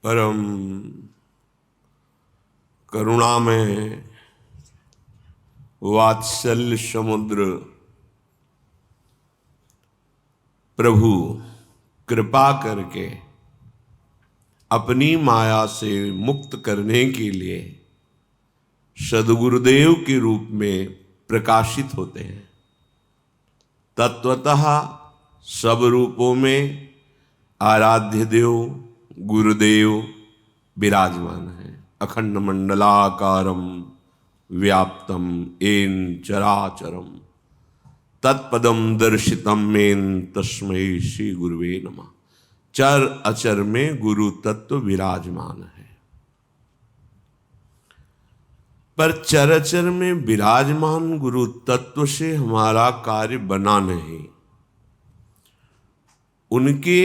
परम करुणा में वात्सल्य समुद्र प्रभु कृपा करके अपनी माया से मुक्त करने के लिए सद्गुरुदेव के रूप में प्रकाशित होते हैं। तत्वतः सब रूपों में आराध्य देव गुरुदेव विराजमान है। अखंड मंडलाकारम व्याप्तम येन चराचरम तत्पदम दर्शितम मेन तस्मै श्री गुरुवे नमः। चर अचर में गुरु तत्व विराजमान है, पर चर अचर में विराजमान गुरु तत्व से हमारा कार्य बना नहीं। उनके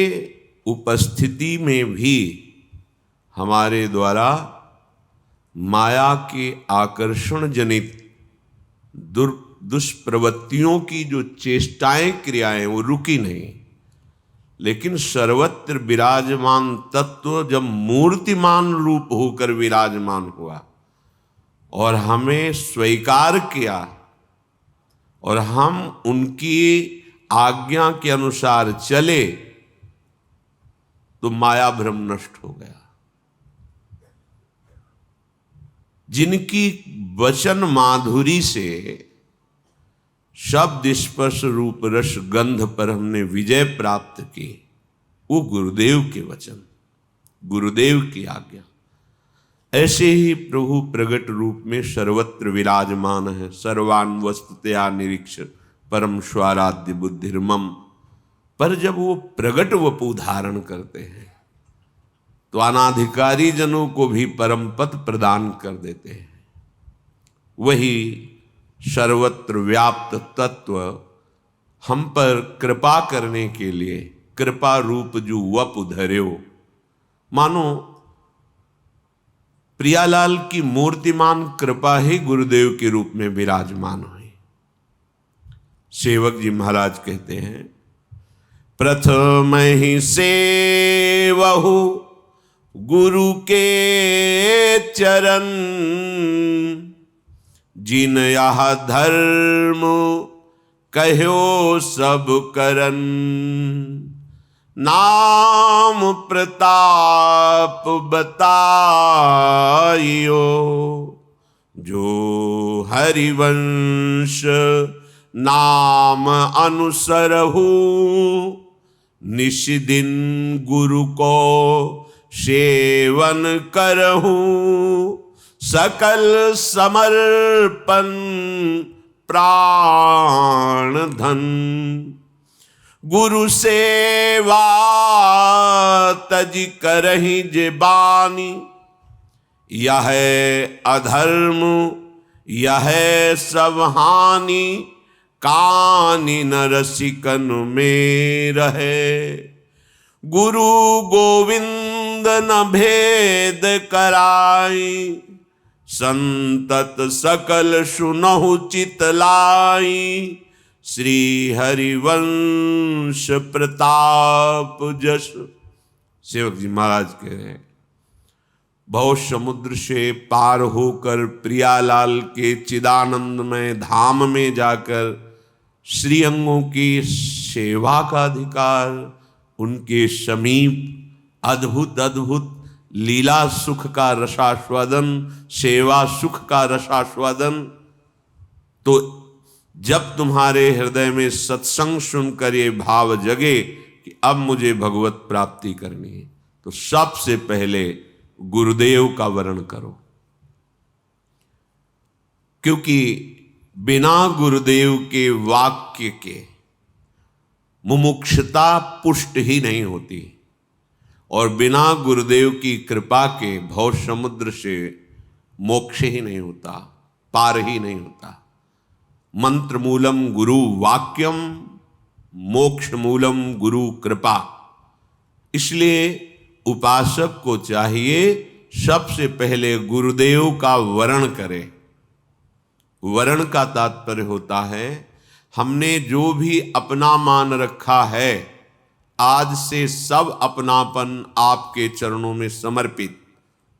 उपस्थिति में भी हमारे द्वारा माया के आकर्षण जनित दुष्प्रवृत्तियों की जो चेष्टाएं क्रियाएं वो रुकी नहीं। लेकिन सर्वत्र विराजमान तत्व जब मूर्तिमान रूप होकर विराजमान हुआ और हमें स्वीकार किया और हम उनकी आज्ञा के अनुसार चले तो माया भ्रम नष्ट हो गया। जिनकी वचन माधुरी से शब्द स्पर्श रूप रस गंध पर हमने विजय प्राप्त की, वो गुरुदेव के वचन, गुरुदेव की आज्ञा। ऐसे ही प्रभु प्रगट रूप में सर्वत्र विराजमान है। सर्वान् वस्तुतया निरीक्ष परम स्वाराध्य बुद्धिर्मम। पर जब वो प्रगट वपु धारण करते हैं तो अनाधिकारी जनों को भी परम पद प्रदान कर देते हैं। वही सर्वत्र व्याप्त तत्व हम पर कृपा करने के लिए कृपा रूप जो वपु धर्यो। मानो प्रियालाल की मूर्तिमान कृपा ही गुरुदेव के रूप में विराजमान हुई। सेवक जी महाराज कहते हैं, प्रथम ही सेवहु गुरु के चरण, जिन यह धर्म कहो सब करन, नाम प्रताप बताइयो, जो हरिवंश नाम अनुसरहु, निशिदिन गुरु को सेवन करहु, सकल समर्पण प्राण धन, गुरु सेवा तज करहि जे बानी, यह अधर्म यह सब हानि, कानि न रसिकन में रहे, गुरु गोविंद न भेद कराई, संतत सकल सुनहु चित लाई, श्री हरिवंश प्रताप जस। सेवक जी महाराज कह रहे हैं, भव समुद्र से पार होकर प्रियालाल के चिदानंदमय धाम में जाकर श्री अंगों की सेवा का अधिकार, उनके समीप अद्भुत अद्भुत लीला सुख का रसास्वादन, सेवा सुख का रसास्वादन। तो जब तुम्हारे हृदय में सत्संग सुनकर ये भाव जगे कि अब मुझे भगवत प्राप्ति करनी है, तो सबसे पहले गुरुदेव का वर्ण करो। क्योंकि बिना गुरुदेव के वाक्य के मुमुक्षुता पुष्ट ही नहीं होती, और बिना गुरुदेव की कृपा के भव समुद्र से मोक्ष ही नहीं होता, पार ही नहीं होता। मंत्र मूलम गुरु वाक्यम, मोक्ष मूलम गुरु कृपा। इसलिए उपासक को चाहिए सबसे पहले गुरुदेव का वरण करे। वरण का तात्पर्य होता है हमने जो भी अपना मान रखा है आज से सब अपनापन आपके चरणों में समर्पित।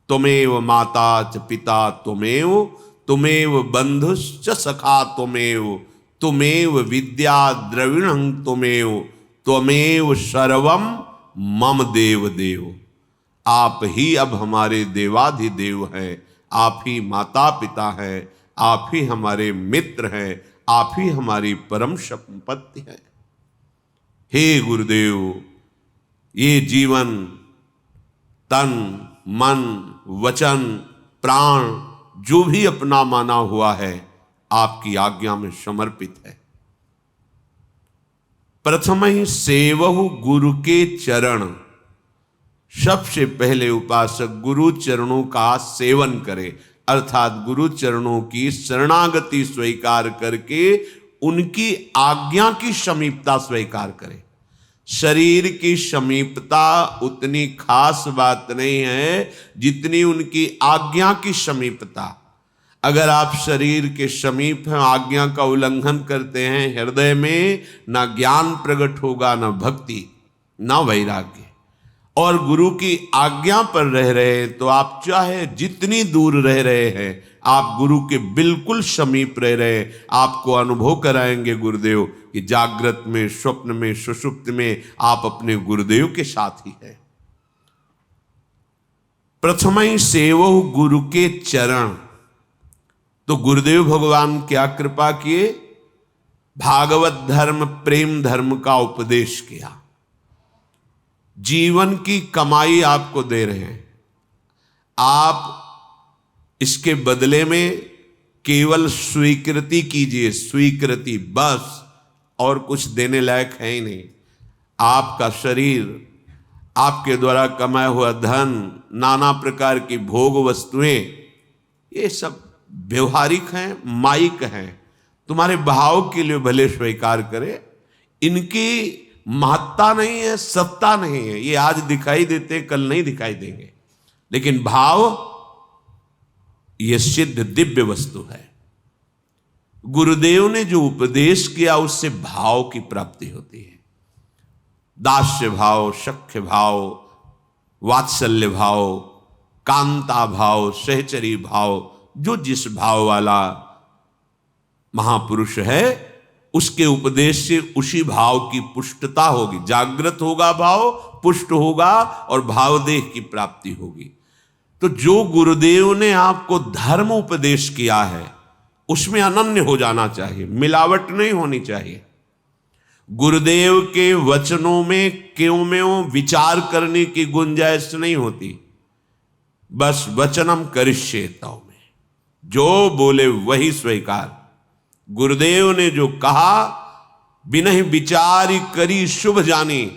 त्वमेव माता च पिता त्वमेव, त्वमेव बंधुश्च सखा त्वमेव, त्वमेव विद्या द्रविणं त्वमेव, त्वमेव सर्वम मम देव देव। आप ही अब हमारे देवाधिदेव हैं, आप ही माता पिता हैं, आप ही हमारे मित्र हैं, आप ही हमारी परम संपत्ति है। हे गुरुदेव, ये जीवन तन मन वचन प्राण जो भी अपना माना हुआ है आपकी आज्ञा में समर्पित है। प्रथम ही सेवहु गुरु के चरण। सबसे पहले उपासक गुरु चरणों का सेवन करे, अर्थात गुरु चरणों की शरणागति स्वीकार करके उनकी आज्ञा की समीपता स्वीकार करे। शरीर की समीपता उतनी खास बात नहीं है जितनी उनकी आज्ञा की समीपता। अगर आप शरीर के समीप हैं, आज्ञा का उल्लंघन करते हैं, हृदय में ना ज्ञान प्रकट होगा, ना भक्ति, ना वैराग्य। और गुरु की आज्ञा पर रह रहे हैं तो आप चाहे जितनी दूर रह रहे हैं, आप गुरु के बिल्कुल समीप रह रहे हैं। आपको अनुभव कराएंगे गुरुदेव कि जागृत में, स्वप्न में, सुषुप्त में आप अपने गुरुदेव के साथ ही हैं। प्रथम ही सेवो गुरु के चरण। तो गुरुदेव भगवान क्या कृपा किए, भागवत धर्म प्रेम धर्म का उपदेश किया। जीवन की कमाई आपको दे रहे हैं, आप इसके बदले में केवल स्वीकृति कीजिए, स्वीकृति बस, और कुछ देने लायक है ही नहीं। आपका शरीर, आपके द्वारा कमाया हुआ धन, नाना प्रकार की भोग वस्तुएं, ये सब व्यवहारिक हैं, माइक हैं, तुम्हारे भाव के लिए भले स्वीकार करे, इनकी महत्ता नहीं है, सत्ता नहीं है। ये आज दिखाई देते, कल नहीं दिखाई देंगे, लेकिन भाव ये सिद्ध दिव्य वस्तु है। गुरुदेव ने जो उपदेश किया उससे भाव की प्राप्ति होती है। दास्य भाव, सख्य भाव, वात्सल्य भाव, कांता भाव, सहचरी भाव, जो जिस भाव वाला महापुरुष है उसके उपदेश से उसी भाव की पुष्टता होगी। जागृत होगा भाव, पुष्ट होगा और भावदेह की प्राप्ति होगी। तो जो गुरुदेव ने आपको धर्म उपदेश किया है उसमें अनन्य हो जाना चाहिए, मिलावट नहीं होनी चाहिए। गुरुदेव के वचनों में क्यों में विचार करने की गुंजाइश नहीं होती। बस वचनम करिष्येतौ में जो बोले वही स्वीकार। गुरुदेव ने जो कहा, बिना विचार करी शुभ जानी,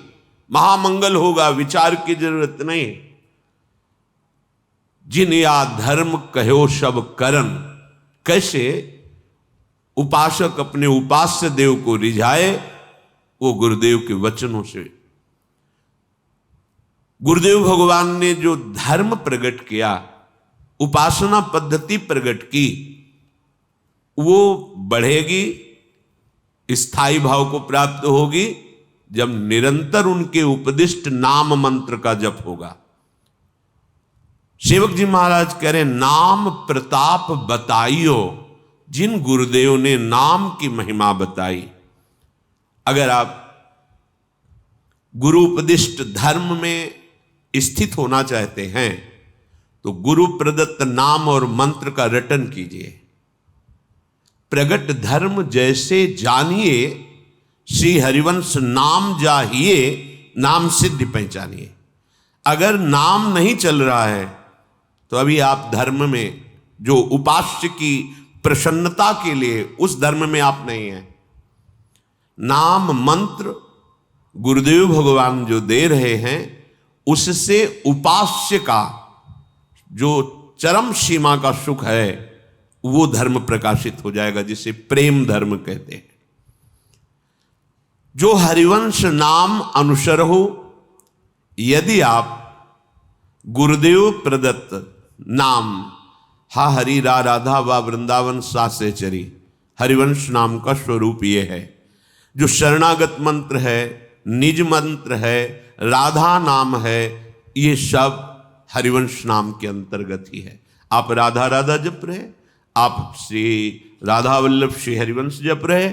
महामंगल होगा, विचार की जरूरत नहीं। जिन या धर्म कहो सब करन। कैसे उपासक अपने उपास्य देव को रिझाए, वो गुरुदेव के वचनों से। गुरुदेव भगवान ने जो धर्म प्रकट किया, उपासना पद्धति प्रकट की, वो बढ़ेगी, स्थायी भाव को प्राप्त होगी जब निरंतर उनके उपदिष्ट नाम मंत्र का जप होगा। सेवक जी महाराज कह रहे, नाम प्रताप बताइयो। जिन गुरुदेव ने नाम की महिमा बताई, अगर आप गुरु उपदिष्ट धर्म में स्थित होना चाहते हैं तो गुरु प्रदत्त नाम और मंत्र का रटन कीजिए। प्रगट धर्म जैसे जानिए, श्री हरिवंश नाम जाहिए, नाम सिद्धि पहचानिए। अगर नाम नहीं चल रहा है तो अभी आप धर्म में जो उपास्य की प्रसन्नता के लिए, उस धर्म में आप नहीं हैं। नाम मंत्र गुरुदेव भगवान जो दे रहे हैं उससे उपास्य का जो चरम सीमा का सुख है वो धर्म प्रकाशित हो जाएगा, जिसे प्रेम धर्म कहते हैं। जो हरिवंश नाम अनुसर हो, यदि आप गुरुदेव प्रदत्त नाम हा हरि रा राधा वा वृंदावन सा सहचरी, हरिवंश नाम का स्वरूप ये है। जो शरणागत मंत्र है, निज मंत्र है, राधा नाम है, ये सब हरिवंश नाम के अंतर्गत ही है। आप राधा राधा जप रहे, आप श्री राधा वल्लभ श्री हरिवंश जप रहे,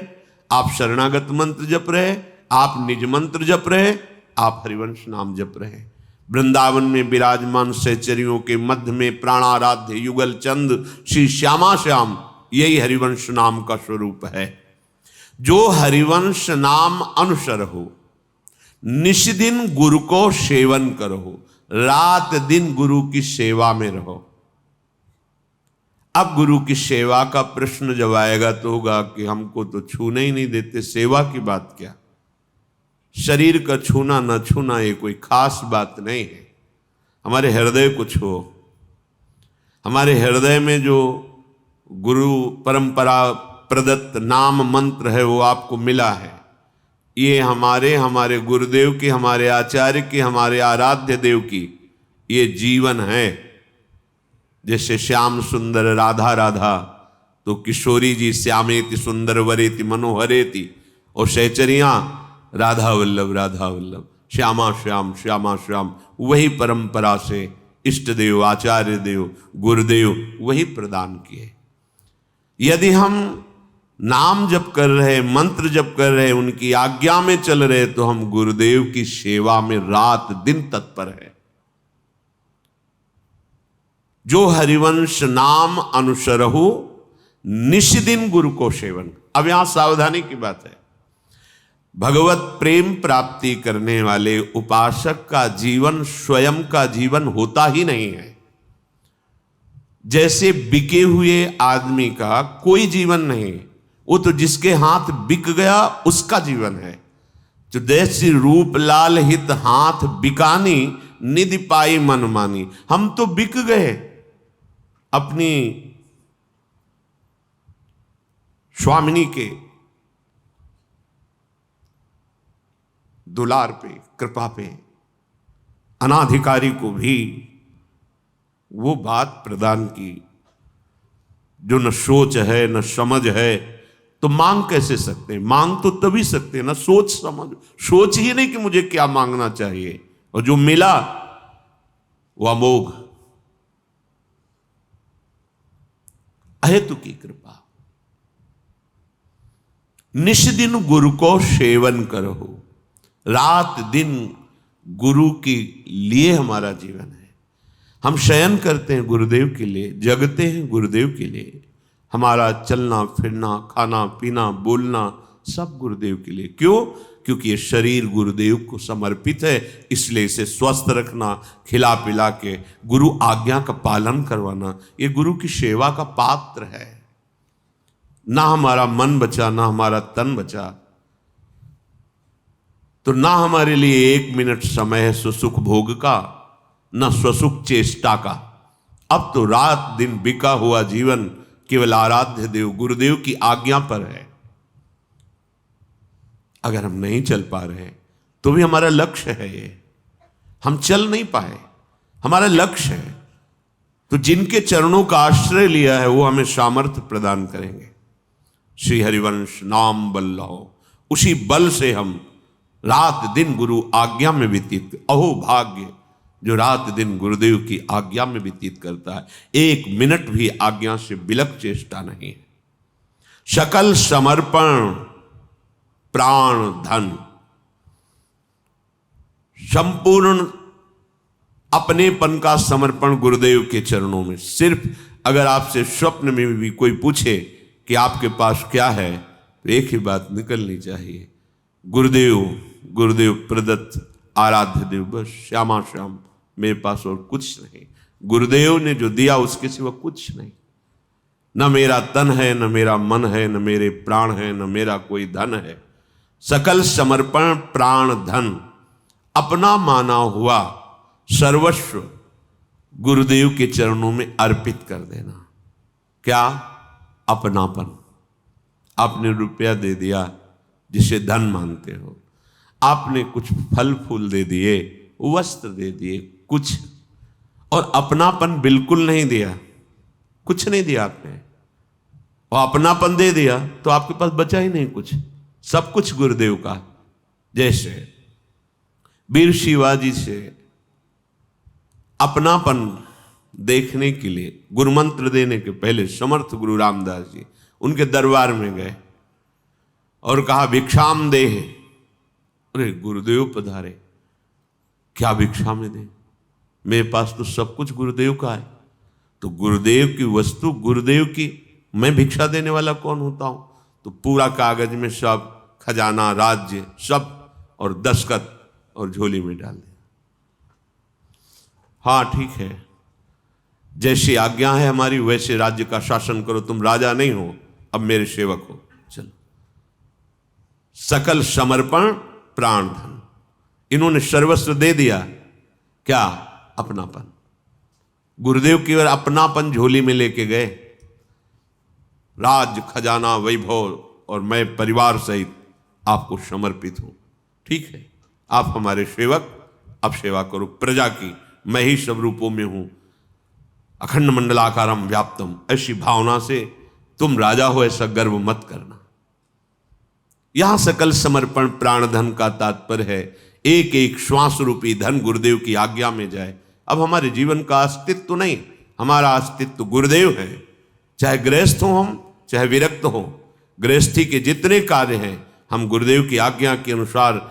आप शरणागत मंत्र जप रहे, आप निज मंत्र जप रहे, आप हरिवंश नाम जप रहे। वृंदावन में विराजमान सहचरियों के मध्य में प्राणाराध्य युगल चंद श्री श्यामा श्याम, यही हरिवंश नाम का स्वरूप है। जो हरिवंश नाम अनुसर हो, निष्दिन गुरु को सेवन करो, रात दिन गुरु की सेवा में रहो। अब गुरु की सेवा का प्रश्न जब आएगा तो होगा कि हमको तो छूने ही नहीं देते, सेवा की बात क्या। शरीर का छूना न छूना ये कोई खास बात नहीं है, हमारे हृदय को छो। हमारे हृदय में जो गुरु परंपरा प्रदत्त नाम मंत्र है वो आपको मिला है, ये हमारे गुरुदेव की, हमारे आचार्य की, हमारे आराध्य देव की ये जीवन है। जैसे श्याम सुंदर राधा राधा, तो किशोरी जी श्यामेति सुंदर वरेति मनोहरेति, और सहचरियाँ राधा वल्लभ श्यामा श्याम श्यामा श्याम, वही परंपरा से इष्ट देव आचार्य देव गुरुदेव वही प्रदान किए। यदि हम नाम जप कर रहे, मंत्र जप कर रहे, उनकी आज्ञा में चल रहे, तो हम गुरुदेव की सेवा में रात दिन तत्पर है। जो हरिवंश नाम अनुसरहु, निष्दिन गुरु को सेवन। अब यहां सावधानी की बात है, भगवत प्रेम प्राप्ति करने वाले उपासक का जीवन स्वयं का जीवन होता ही नहीं है। जैसे बिके हुए आदमी का कोई जीवन नहीं, वो तो जिसके हाथ बिक गया उसका जीवन है। जो जैसी रूप लाल हित हाथ बिकानी, निधि पाई मन मानी। हम तो बिक गए अपनी स्वामिनी के दुलार पे, कृपा पे। अनाधिकारी को भी वो बात प्रदान की जो न सोच है न समझ है, तो मांग कैसे सकते हैं? मांग तो तभी सकते हैं ना सोच समझ। सोच ही नहीं कि मुझे क्या मांगना चाहिए, और जो मिला वो अमोघ अहेतु की कृपा। निष्दिन गुरु को सेवन करो, रात दिन गुरु के लिए हमारा जीवन है। हम शयन करते हैं गुरुदेव के लिए, जगते हैं गुरुदेव के लिए। हमारा चलना फिरना, खाना पीना, बोलना सब गुरुदेव के लिए। क्यों? क्योंकि ये शरीर गुरुदेव को समर्पित है, इसलिए इसे स्वस्थ रखना, खिला पिला के गुरु आज्ञा का पालन करवाना, ये गुरु की सेवा का पात्र है। ना हमारा मन बचा, ना हमारा तन बचा, तो ना हमारे लिए 1 मिनट समय है सुसुख भोग का, ना स्वसुख चेष्टा का। अब तो रात दिन बिका हुआ जीवन केवल आराध्य देव गुरुदेव की आज्ञा पर है। अगर हम नहीं चल पा रहे तो भी हमारा लक्ष्य है ये, हम चल नहीं पाए, हमारा लक्ष्य है। तो जिनके चरणों का आश्रय लिया है वो हमें सामर्थ्य प्रदान करेंगे। श्री हरिवंश नाम बल लो, उसी बल से हम रात दिन गुरु आज्ञा में व्यतीत। अहो भाग्य जो रात दिन गुरुदेव की आज्ञा में व्यतीत करता है, 1 मिनट भी आज्ञा से बिलक चेष्टा नहीं है। सकल समर्पण प्राण धन, संपूर्ण अपनेपन का समर्पण गुरुदेव के चरणों में। सिर्फ अगर आपसे स्वप्न में भी कोई पूछे कि आपके पास क्या है, तो एक ही बात निकलनी चाहिए, गुरुदेव प्रदत्त आराध्य देव, बस श्यामा श्याम, मेरे पास और कुछ नहीं। गुरुदेव ने जो दिया उसके सिवा कुछ नहीं। न मेरा तन है, न मेरा मन है, न मेरे प्राण है, न मेरा कोई धन है। सकल समर्पण प्राण धन, अपना माना हुआ सर्वस्व गुरुदेव के चरणों में अर्पित कर देना। क्या? अपनापन। आपने रुपया दे दिया जिसे धन मानते हो, आपने कुछ फल फूल दे दिए, वस्त्र दे दिए, कुछ, और अपनापन बिल्कुल नहीं दिया, कुछ नहीं दिया आपने, और अपनापन दे दिया तो आपके पास बचा ही नहीं कुछ, सब कुछ गुरुदेव का। जैसे वीर शिवाजी से अपनापन देखने के लिए गुरुमंत्र देने के पहले समर्थ गुरु रामदास जी उनके दरबार में गए और कहा भिक्षाम दे। अरे गुरुदेव पधारे, क्या भिक्षा में दे, मेरे पास तो सब कुछ गुरुदेव का है। तो गुरुदेव की वस्तु गुरुदेव की, मैं भिक्षा देने वाला कौन होता हूं? तो पूरा कागज में सब खजाना राज्य सब और दस्तखत और झोली में डाल दिया। हाँ ठीक है, जैसी आज्ञा है हमारी वैसे राज्य का शासन करो, तुम राजा नहीं हो, अब मेरे सेवक हो, चलो। सकल समर्पण प्राण धन, इन्होंने सर्वस्व दे दिया। क्या? अपनापन। गुरुदेव की ओर अपनापन झोली में लेके गए। राज खजाना वैभव और मैं परिवार सहित आपको समर्पित हूं। ठीक है, आप हमारे सेवक, अब सेवा करो प्रजा की, मैं ही सब रूपों में हूं, अखंड मंडलाकारम व्याप्तम। ऐसी भावना से तुम राजा हो ऐसा गर्व मत करना। यहां सकल समर्पण प्राण धन का तात्पर्य है एक एक श्वास रूपी धन गुरुदेव की आज्ञा में जाए। अब हमारे जीवन का अस्तित्व नहीं, हमारा अस्तित्व गुरुदेव है। चाहे गृहस्थ हो हम, चाहे विरक्त हो, गृहस्थी के जितने कार्य हैं हम गुरुदेव की आज्ञा के अनुसार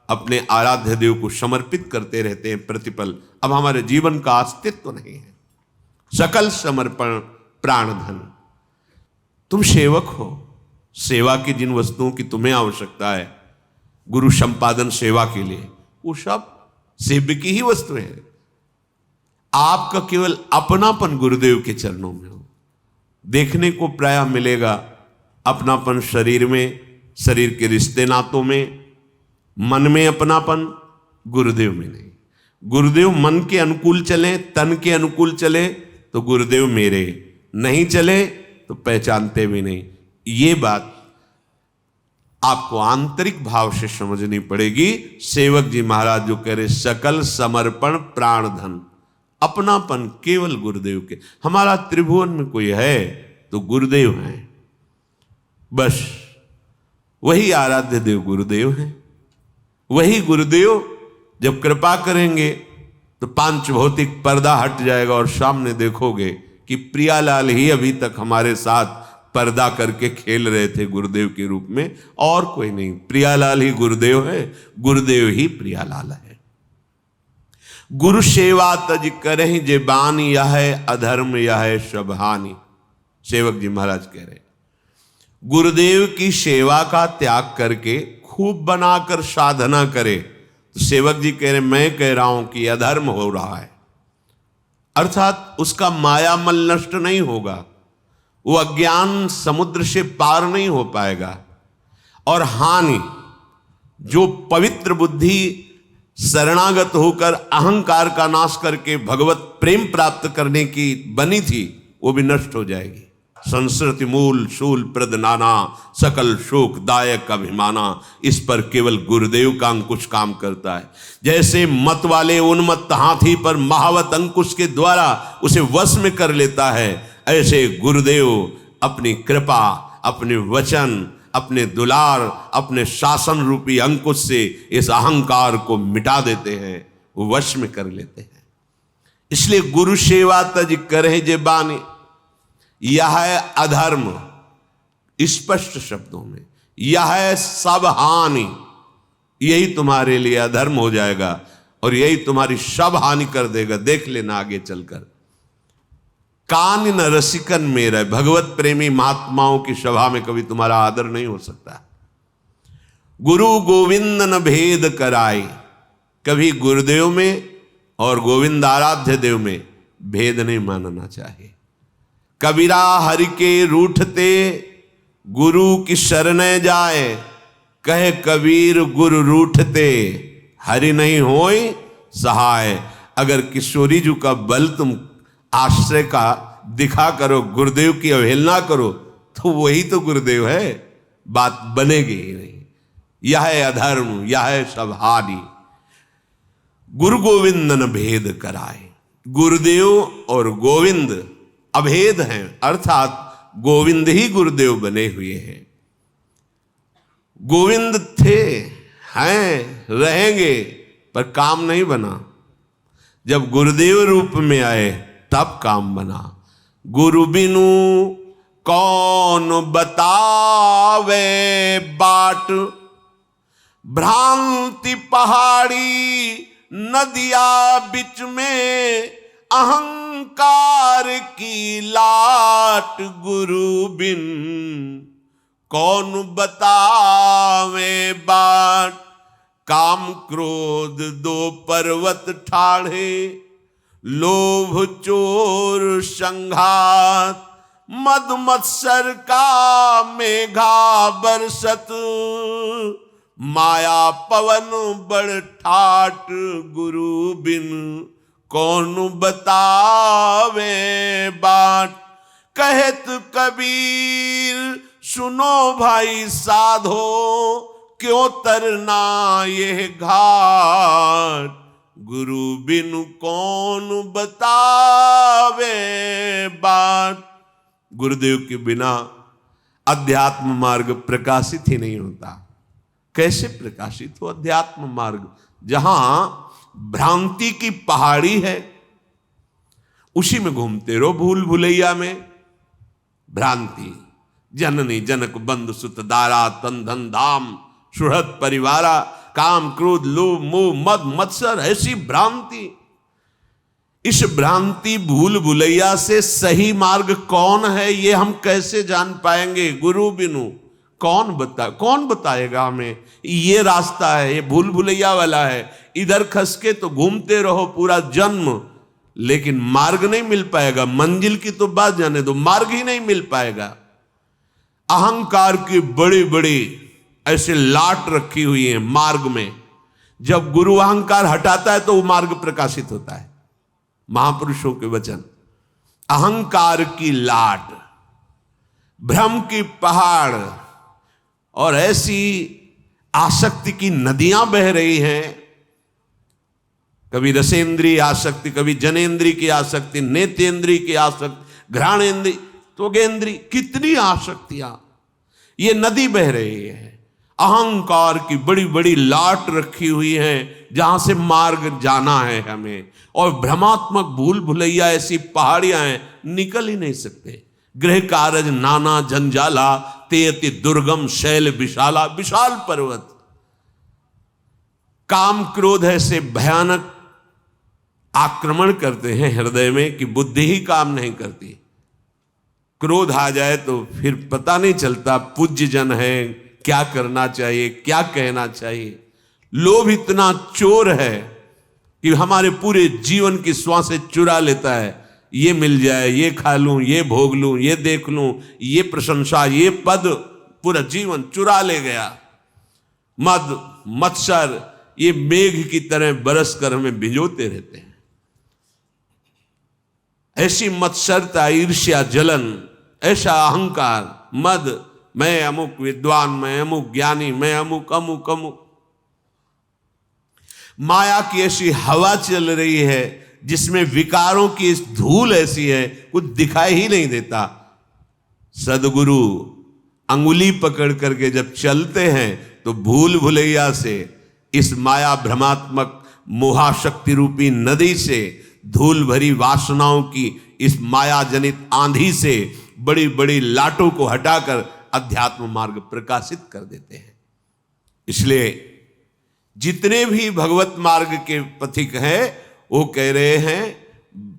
अपने आराध्य देव को समर्पित करते रहते हैं प्रतिपल। अब हमारे जीवन का अस्तित्व नहीं है। सकल समर्पण प्राण धन। तुम सेवक हो, सेवा की जिन वस्तुओं की तुम्हें आवश्यकता है गुरु संपादन सेवा के लिए, वो सब सेव्य की ही वस्तु है। आपका केवल अपनापन गुरुदेव के चरणों में हो। देखने को प्रायः मिलेगा अपनापन शरीर में, शरीर के रिश्ते नातों में, मन में अपनापन, गुरुदेव में नहीं। गुरुदेव मन के अनुकूल चले, तन के अनुकूल चले तो गुरुदेव मेरे, नहीं चले तो पहचानते भी नहीं। ये बात आपको आंतरिक भाव से समझनी पड़ेगी। सेवक जी महाराज जो कह रहे सकल समर्पण प्राण धन, अपनापन केवल गुरुदेव के। हमारा त्रिभुवन में कोई है तो गुरुदेव हैं, बस वही आराध्य देव गुरुदेव हैं। वही गुरुदेव जब कृपा करेंगे तो पांच भौतिक पर्दा हट जाएगा और सामने देखोगे कि प्रियालाल ही अभी तक हमारे साथ पर्दा करके खेल रहे थे गुरुदेव के रूप में, और कोई नहीं। प्रियालाल ही गुरुदेव है, गुरुदेव ही प्रियालाल है। गुरु सेवा तज करहि जे बानी, यह है अधर्म यह है सब हानि। सेवक जी महाराज कह रहे गुरुदेव की सेवा का त्याग करके खूब बनाकर साधना करे। तो सेवक जी कह रहे मैं कह रहा हूं कि अधर्म हो रहा है, अर्थात उसका मायामल नष्ट नहीं होगा, वो अज्ञान समुद्र से पार नहीं हो पाएगा। और हानि, जो पवित्र बुद्धि शरणागत होकर अहंकार का नाश करके भगवत प्रेम प्राप्त करने की बनी थी, वो भी नष्ट हो जाएगी। संस्कृति मूल शूल प्रद नाना, सकल शोक दायक अभिमाना। इस पर केवल गुरुदेव का अंकुश काम करता है। जैसे मत वाले उन्मत्त हाथी पर महावत अंकुश के द्वारा उसे वश में कर लेता है, ऐसे गुरुदेव अपनी कृपा, अपने वचन, अपने दुलार, अपने शासन रूपी अंकुश से इस अहंकार को मिटा देते हैं, वो वश में कर लेते हैं। इसलिए गुरु सेवा तज करहि जे बानी, यह है अधर्म। स्पष्ट शब्दों में यह है सब हानि, यही तुम्हारे लिए अधर्म हो जाएगा और यही तुम्हारी सब हानि कर देगा। देख लेना आगे चलकर। कान न रसिकन मेरा, भगवत प्रेमी महात्माओं की सभा में कभी तुम्हारा आदर नहीं हो सकता। गुरु गोविंद न भेद कराए, कभी गुरुदेव में और गोविंद आराध्य देव में भेद नहीं मानना चाहिए। कबीरा हरि के रूठते गुरु की शरण जाए, कहे कबीर गुरु रूठते हरि नहीं होय सहाय। अगर किशोरी जी का बल तुम आश्रय का दिखा करो, गुरुदेव की अवहेलना करो, तो वही तो गुरुदेव है, बात बनेगी ही नहीं। यह है अधर्म, यह है सब हानि। गुरु गोविंद न भेद कराए, गुरुदेव और गोविंद अभेद हैं, अर्थात गोविंद ही गुरुदेव बने हुए हैं। गोविंद थे, हैं, रहेंगे, पर काम नहीं बना। जब गुरुदेव रूप में आए तब काम बना। गुरु बिनु कौन बतावे बाट, भ्रांति पहाड़ी नदिया बिच में अहंकार की लाट। गुरु बिन कौन बतावे बाट, काम क्रोध दो पर्वत ठाढ़े, लोभ चोर संघात, मद मत्सर का मेघा बरसत, माया पवन बड़ ठाट। गुरु बिन कौन बतावे बाट, कहत कबीर सुनो भाई साधो, क्यों तरना ये घाट। गुरु बिनु कौन बतावे बाट। गुरुदेव के बिना अध्यात्म मार्ग प्रकाशित ही नहीं होता। कैसे प्रकाशित हो अध्यात्म मार्ग? जहां भ्रांति की पहाड़ी है उसी में घूमते रहो, भूल भुलैया में। भ्रांति जननी जनक बंधु सुत दारा, तन धन धाम सुहृद परिवारा, काम क्रोध लोभ मोह मद मत्सर, ऐसी भ्रांति। इस भ्रांति भूल भुलैया से सही मार्ग कौन है ये हम कैसे जान पाएंगे? गुरु बिनु कौन बताएगा हमें ये रास्ता है, ये भूल भुलैया वाला है। इधर खस के तो घूमते रहो पूरा जन्म, लेकिन मार्ग नहीं मिल पाएगा। मंजिल की तो बात जाने दो, मार्ग ही नहीं मिल पाएगा। अहंकार की बड़ी बड़ी ऐसे लाट रखी हुई है मार्ग में। जब गुरु अहंकार हटाता है तो वो मार्ग प्रकाशित होता है। महापुरुषों के वचन, अहंकार की लाट, भ्रम की पहाड़ और ऐसी आसक्ति की नदियां बह रही हैं। कभी रसेंद्रीय आसक्ति, कभी जनेंद्रीय की आसक्ति, नेत्रेंद्रीय की आसक्ति, घ्राणेंद्रीय, त्वगेंद्रीय, कितनी आसक्तियां ये नदी बह रही है। अहंकार की बड़ी बड़ी लाट रखी हुई है जहां से मार्ग जाना है हमें। और भ्रमात्मक भूल भुलैया ऐसी पहाड़ियां हैं, निकल ही नहीं सकते। गृह कारज नाना जंजाला, ते अति दुर्गम शैल विशाला। विशाल पर्वत, काम क्रोध ऐसे भयानक आक्रमण करते हैं हृदय में कि बुद्धि ही काम नहीं करती। क्रोध आ जाए तो फिर पता नहीं चलता पूज्य जन है, क्या करना चाहिए, क्या कहना चाहिए। लोभ इतना चोर है कि हमारे पूरे जीवन की श्वासें चुरा लेता है। ये मिल जाए, ये खा लूं, ये भोग लूं, ये देख लूं, ये प्रशंसा, ये पद, पूरा जीवन चुरा ले गया। मद मत्सर ये मेघ की तरह बरस कर हमें भिजोते रहते हैं। ऐसी मत्सरता, ईर्ष्या, जलन, ऐसा अहंकार, मद, मैं अमुक विद्वान, मैं अमुक ज्ञानी, मैं अमुक अमुक अमुक। माया की ऐसी हवा चल रही है जिसमें विकारों की इस धूल ऐसी है कुछ दिखाई ही नहीं देता। सदगुरु अंगुली पकड़ करके जब चलते हैं तो भूल भुलैया से, इस माया भ्रमात्मक मोहाशक्ति रूपी नदी से, धूल भरी वासनाओं की इस माया जनित आंधी से बड़ी बड़ी लाटों को हटाकर अध्यात्म मार्ग प्रकाशित कर देते हैं। इसलिए जितने भी भगवत मार्ग के पथिक हैं वो कह रहे हैं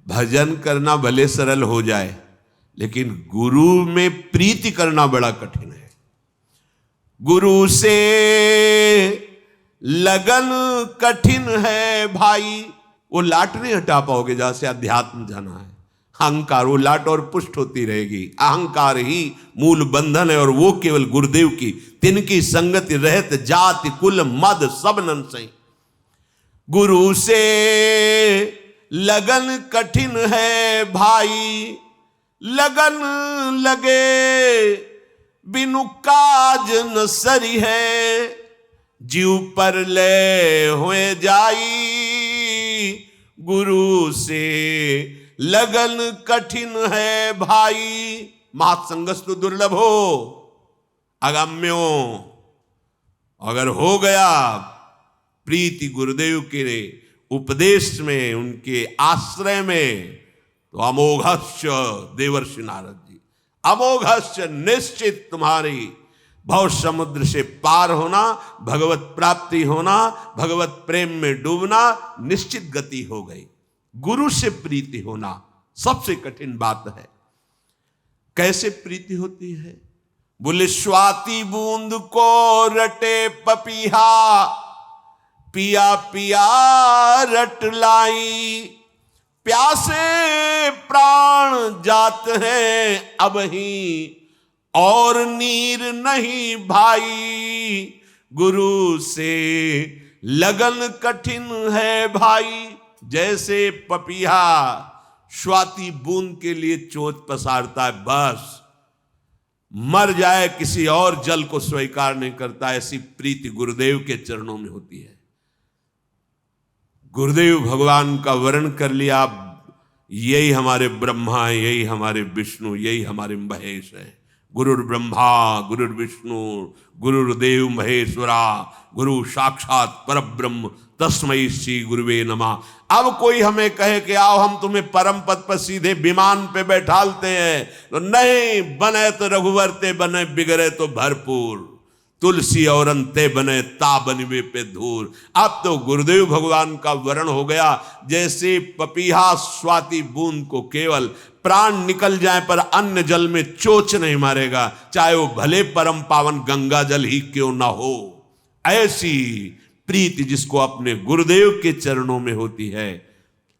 भजन करना भले सरल हो जाए, लेकिन गुरु में प्रीति करना बड़ा कठिन है। गुरु से लगन कठिन है भाई, वो लाट नहीं हटा पाओगे जहां से अध्यात्म जाना है। अहंकार, वो लाट और पुष्ट होती रहेगी। अहंकार ही मूल बंधन है और वो केवल गुरुदेव की तिनकी संगति रहत जाति कुल मद सब नन सही। गुरु से लगन कठिन है भाई, लगन लगे बिनु काज न सरी है, जीव पर ले हुए जाई। गुरु से लगन कठिन है भाई, महत्संगस्तु दुर्लभो अगम्यो। अगर हो गया प्रीति गुरुदेव के उपदेश में, उनके आश्रय में, तो अमोघस्य देवर्षि नारद जी, अमोघस्य निश्चित तुम्हारी भव समुद्र से पार होना, भगवत प्राप्ति होना, भगवत प्रेम में डूबना निश्चित गति हो गई। गुरु से प्रीति होना सबसे कठिन बात है। कैसे प्रीति होती है? बोले स्वाति बूंद को रटे पपीहा, पिया पिया रट लाई, प्यासे प्राण जात हैं अब ही और नीर नहीं भाई, गुरु से लगन कठिन है भाई। जैसे पपीहा स्वाति बूंद के लिए चोंच पसारता है, बस मर जाए किसी और जल को स्वीकार नहीं करता, ऐसी प्रीति गुरुदेव के चरणों में होती है। गुरुदेव भगवान का वर्णन कर लिया, यही हमारे ब्रह्मा है, यही हमारे विष्णु, यही हमारे महेश है। गुरुर् ब्रह्मा गुरुर् विष्णु गुरुर्देव महेश्वरा, गुरु साक्षात परब्रह्म तस्मै श्री गुरुवे नमः। अब कोई हमें कहे कि आओ हम तुम्हें परम पद पर सीधे विमान पे बैठालते हैं, तो नहीं, बने तो रघुवर ते बने, बिगड़े तो भरपूर, तुलसी और अंते बने ता बनवे पे धूर। अब तो गुरुदेव भगवान का वर्ण हो गया, जैसे पपीहा स्वाति बूंद को केवल प्राण निकल जाए पर अन्य जल में चोच नहीं मारेगा, चाहे वो भले परम पावन गंगा जल ही क्यों ना हो। ऐसी प्रीति जिसको अपने गुरुदेव के चरणों में होती है,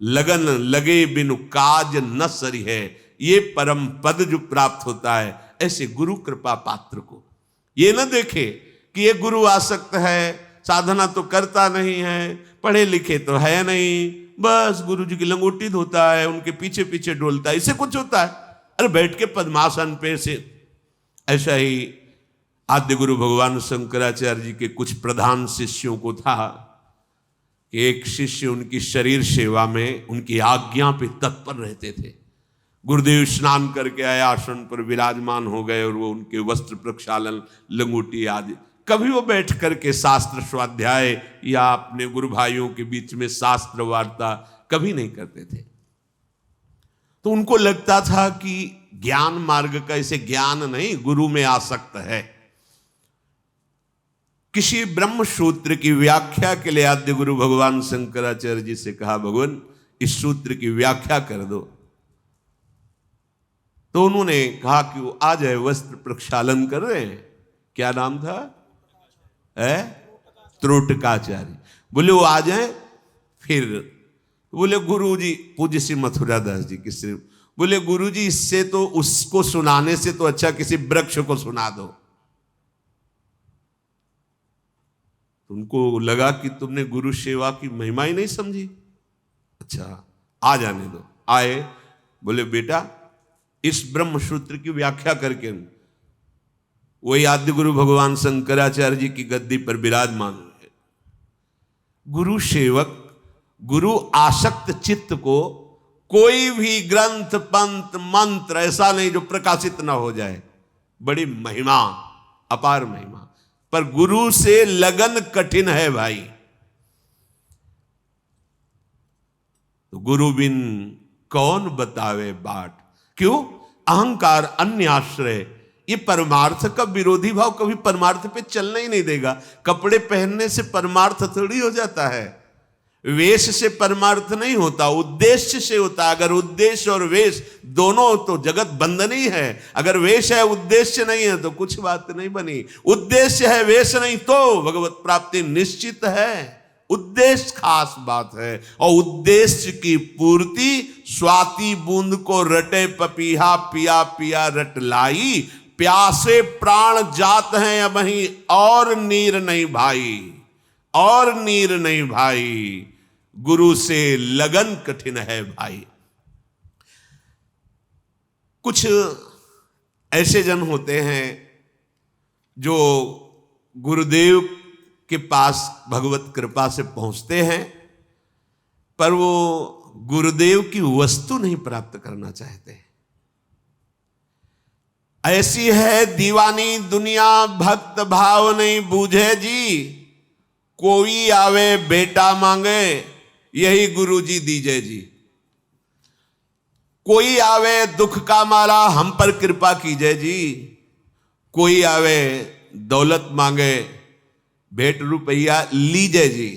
लगन लगे बिनु काज न सरी है, ये परम पद जो प्राप्त होता है, ऐसे गुरु कृपा पात्र को ये न देखे कि ये गुरु आसक्त है, साधना तो करता नहीं है, पढ़े लिखे तो है नहीं, बस गुरु जी की लंगोटी धोता है, उनके पीछे पीछे डोलता है, इससे कुछ होता है? अरे बैठ के पद्मासन पे से। ऐसा ही आद्य गुरु भगवान शंकराचार्य जी के कुछ प्रधान शिष्यों को था कि एक शिष्य उनकी शरीर सेवा में उनकी आज्ञा पे तत्पर रहते थे। गुरुदेव स्नान करके आए, आसन पर विराजमान हो गए और वो उनके वस्त्र प्रक्षालन, लंगोटी आदि, कभी वो बैठ करके शास्त्र स्वाध्याय या अपने गुरु भाइयों के बीच में शास्त्र वार्ता कभी नहीं करते थे। तो उनको लगता था कि ज्ञान मार्ग का इसे ज्ञान नहीं, गुरु में आसक्त है। किसी ब्रह्म सूत्र की व्याख्या के लिए आद्य गुरु भगवान शंकराचार्य जी से कहा, भगवान इस सूत्र की व्याख्या कर दो। तो उन्होंने कहा कि वो आ जाए, वस्त्र प्रक्षालन कर रहे हैं, क्या नाम था? त्रोटकाचार्य। बोले वो आ जाए, फिर बोले गुरु जी, पूज्य श्री मथुरा दास जी किससे, बोले गुरु जी इससे तो, उसको सुनाने से तो अच्छा किसी वृक्ष को सुना दो। उनको लगा कि तुमने गुरु सेवा की महिमा ही नहीं समझी। अच्छा आ जाने दो। आए, बोले बेटा इस ब्रह्म सूत्र की व्याख्या करके, वही आद्य गुरु भगवान शंकराचार्य जी की गद्दी पर विराजमान है। गुरु सेवक, गुरु आसक्त चित्त को कोई भी ग्रंथ, पंथ, मंत्र ऐसा नहीं जो प्रकाशित ना हो जाए। बड़ी महिमा, अपार महिमा। पर गुरु से लगन कठिन है भाई। तो गुरु बिन कौन बतावे बाट। क्यों? अहंकार, अन्य आश्रय, ये परमार्थ का विरोधी भाव कभी परमार्थ पे चलना ही नहीं देगा। कपड़े पहनने से परमार्थ थोड़ी हो जाता है, वेश से परमार्थ नहीं होता, उद्देश्य से होता। अगर उद्देश्य और वेश दोनों, तो जगत बंधन ही है। अगर वेश है उद्देश्य नहीं है तो कुछ बात नहीं बनी। उद्देश्य है वेश नहीं तो भगवत प्राप्ति निश्चित है। उद्देश्य खास बात है, और उद्देश्य की पूर्ति स्वाति बूंद को रटे पपीहा, पिया पिया रट लाई, प्यासे प्राण जात हैं अब ही और नीर नहीं भाई, और नीर नहीं भाई, गुरु से लगन कठिन है भाई। कुछ ऐसे जन होते हैं जो गुरुदेव के पास भगवत कृपा से पहुंचते हैं, पर वो गुरुदेव की वस्तु नहीं प्राप्त करना चाहते। ऐसी है दीवानी दुनिया, भक्त भाव नहीं बूझे जी, कोई आवे बेटा मांगे, यही गुरु जी दीजिए जी। कोई आवे दुख का मारा, हम पर कृपा कीजिए जी। कोई आवे दौलत मांगे, भेंट रुपया लीजिए जी।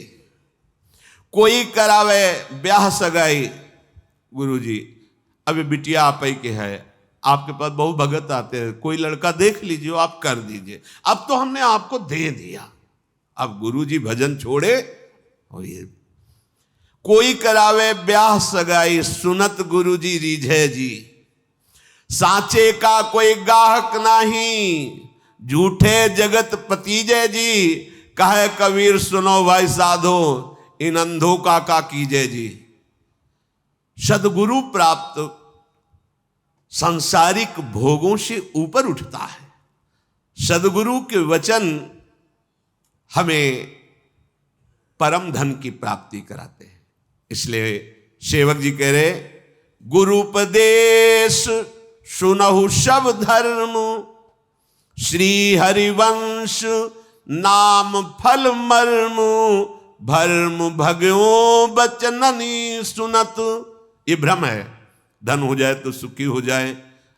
कोई करावे ब्याह सगाई, गुरु जी अभी बिटिया आप ही के है, आपके पास बहु भगत आते हैं, कोई लड़का देख लीजिए, आप कर दीजिए। अब तो हमने आपको दे दिया, अब गुरु जी भजन छोड़े। और ये कोई करावे ब्याह सगाई, सुनत गुरु जी रीझे जी। सांचे का कोई गाहक नहीं, झूठे जगत पतीजे जी। कहे कबीर सुनो भाई साधो, इन अंधों का कीजे जी। सदगुरु प्राप्त सांसारिक भोगों से ऊपर उठता है। सदगुरु के वचन हमें परम धन की प्राप्ति कराते हैं। इसलिए सेवक जी कह रहे, गुरु उपदेश सुनहु सब धर्म, श्री हरिवंश नाम फल मर्म। भर्म भगयो बचननी सुनत। ये भ्रम है, धन हो जाए तो सुखी हो जाए,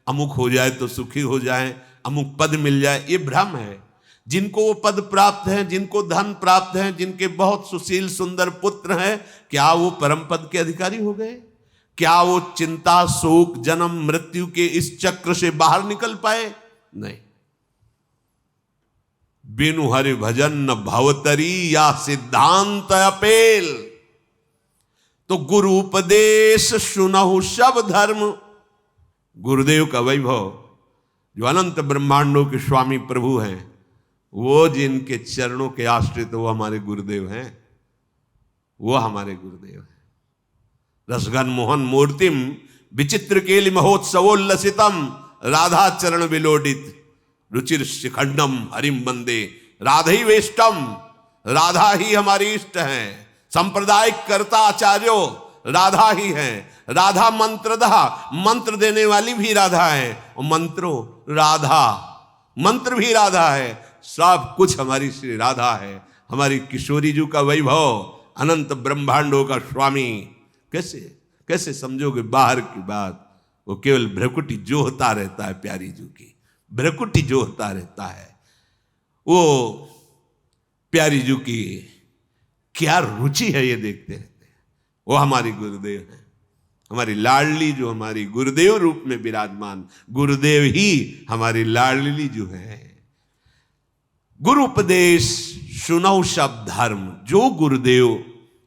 अमुक हो जाए तो सुखी हो जाए, अमुक पद मिल जाए, ये भ्रम है। जिनको वो पद प्राप्त है, जिनको धन प्राप्त है, जिनके बहुत सुशील सुंदर पुत्र हैं, क्या वो परम पद के अधिकारी हो गए? क्या वो चिंता शोक जन्म मृत्यु के इस चक्र से बाहर निकल पाए? नहीं। बिनु हरि भजन न भवतरी, या सिद्धांत अपेल। तो गुरु उपदेश सुनहु सब धर्म। गुरुदेव का वैभव, जो अनंत ब्रह्मांडों के स्वामी प्रभु हैं, वो जिनके चरणों के आश्रित, वो हमारे गुरुदेव हैं, वो हमारे गुरुदेव हैं। रसघन मोहन मूर्तिम विचित्र केलि महोत्सवोल्लसितम, राधा चरण विलोडित रुचिर शिखंडम हरिम बंदे। राधा ही वेष्टम, राधा ही हमारी इष्ट है। सांप्रदायिक कर्ता आचार्यो राधा ही है। राधा मंत्रदा, मंत्र देने वाली भी राधा है, और मंत्रो राधा, मंत्र भी राधा है। सब कुछ हमारी श्री राधा है। हमारी किशोरी जी का वैभव, अनंत ब्रह्मांडों का स्वामी। कैसे कैसे समझोगे बाहर की बात? वो केवल भ्रकुटी जोहता रहता है, प्यारी जी की भ्रकुटी जोहता रहता है। वो प्यारी जी की क्या रुचि है, ये देखते रहते हैं। वो हमारी गुरुदेव है, हमारी लाडली, जो हमारी गुरुदेव रूप में विराजमान गुरुदेव ही हमारी लाडली जो है। गुरु उपदेश सुनौ सब धर्म। जो गुरुदेव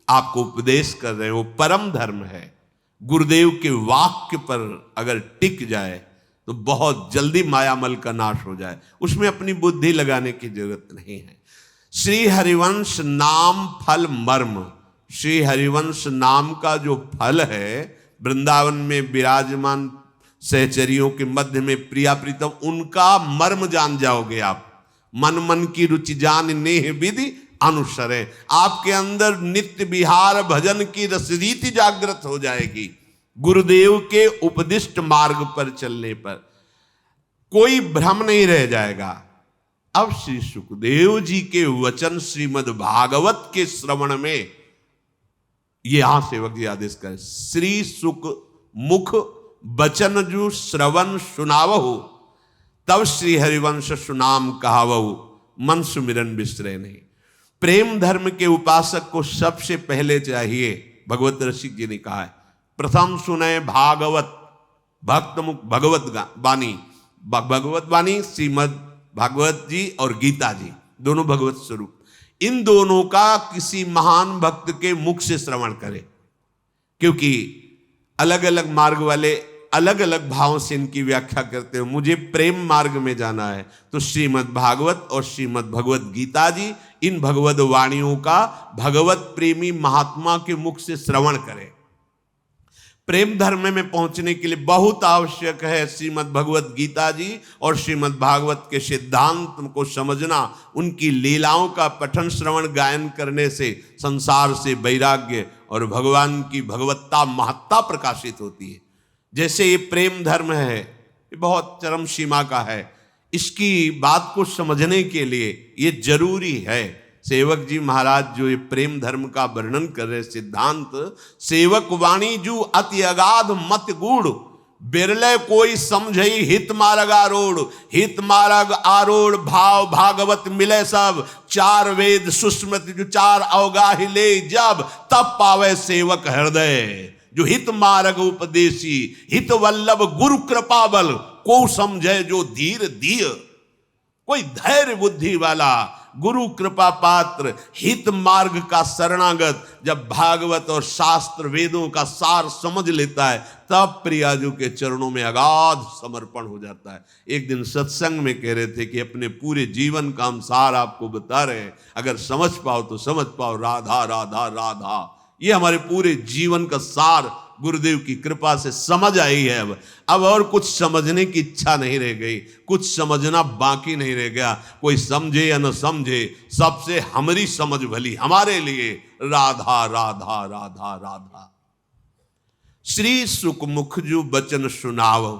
आपको उपदेश कर रहे हैं, वो परम धर्म है। गुरुदेव के वाक्य पर अगर टिक जाए तो बहुत जल्दी मायामल का नाश हो जाए, उसमें अपनी बुद्धि लगाने की जरूरत नहीं है। श्री हरिवंश नाम फल मर्म। श्री हरिवंश नाम का जो फल है, वृंदावन में विराजमान सहचरियों के मध्य में प्रिया प्रीतम, उनका मर्म जान जाओगे आप। मन मन की रुचि जान नेह विधि अनुसरे। आपके अंदर नित्य विहार भजन की रसरीति जागृत हो जाएगी। गुरुदेव के उपदिष्ट मार्ग पर चलने पर कोई भ्रम नहीं रह जाएगा। अब श्री सुखदेव जी के वचन श्रीमद् भागवत के श्रवण में, ये यहां सेवक जी आदेश करें, श्री सुख मुख बचन जो श्रवण सुनावहु, तब श्री हरिवंश सुनाम कहावहु, मन सुमिरन बिसरे नहीं। प्रेम धर्म के उपासक को सबसे पहले चाहिए, भगवत रसिक जी ने कहा है, प्रथम सुने भागवत, भक्त मुख भगवत वाणी। भगवत वाणी श्रीमद् भागवत जी और गीता जी, दोनों भगवत स्वरूप। इन दोनों का किसी महान भक्त के मुख से श्रवण करें, क्योंकि अलग अलग मार्ग वाले अलग अलग भावों से इनकी व्याख्या करते हो। मुझे प्रेम मार्ग में जाना है तो श्रीमद् भागवत और श्रीमद् भगवत गीता जी, इन भगवत वाणियों का भगवत प्रेमी महात्मा के मुख से श्रवण करें। प्रेम धर्म में पहुंचने के लिए बहुत आवश्यक है श्रीमद् भगवत गीता जी और श्रीमद् भागवत के सिद्धांत को समझना। उनकी लीलाओं का पठन श्रवण गायन करने से संसार से वैराग्य और भगवान की भगवत्ता महत्ता प्रकाशित होती है। जैसे ये प्रेम धर्म है, ये बहुत चरम सीमा का है। इसकी बात को समझने के लिए ये जरूरी है सेवक जी महाराज जो ये प्रेम धर्म का वर्णन कर रहे सिद्धांत, सेवक वाणी जू अति अगाध मत गूढ़, बिरले कोई समझई हित मार्ग आरोढ़, हित मार्ग आरोढ़ भाव भागवत मिले सब, चार वेद सुस्मृति जो चार अवगाहि ले जब, तब पावे सेवक हृदय। जो हित मार्ग उपदेशी, हित वल्लभ गुरु कृपा बल, को समझे जो धीर धीर, कोई धैर्य बुद्धि वाला गुरु कृपा पात्र हित मार्ग का शरणागत जब भागवत और शास्त्र वेदों का सार समझ लेता है, तब प्रियाजू के चरणों में अगाध समर्पण हो जाता है। एक दिन सत्संग में कह रहे थे कि अपने पूरे जीवन का हम सार आपको बता रहे हैं, अगर समझ पाओ तो समझ पाओ, राधा राधा राधा, ये हमारे पूरे जीवन का सार गुरुदेव की कृपा से समझ आई है। अब और कुछ समझने की इच्छा नहीं रह गई, कुछ समझना बाकी नहीं रह गया। कोई समझे या न समझे, सबसे हमारी समझ भली हमारे लिए, राधा राधा राधा राधा। श्री सुखमुख जो बचन सुनाव,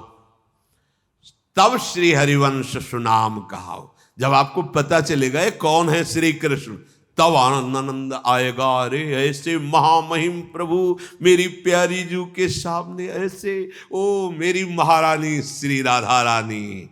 तब श्री हरिवंश सुनाम कहाओ। जब आपको पता चलेगा कौन है श्री कृष्ण, तब आनंद आएगा। अरे ऐसे महामहिम प्रभु मेरी प्यारी जू के सामने ऐसे, ओ मेरी महारानी श्री राधा रानी,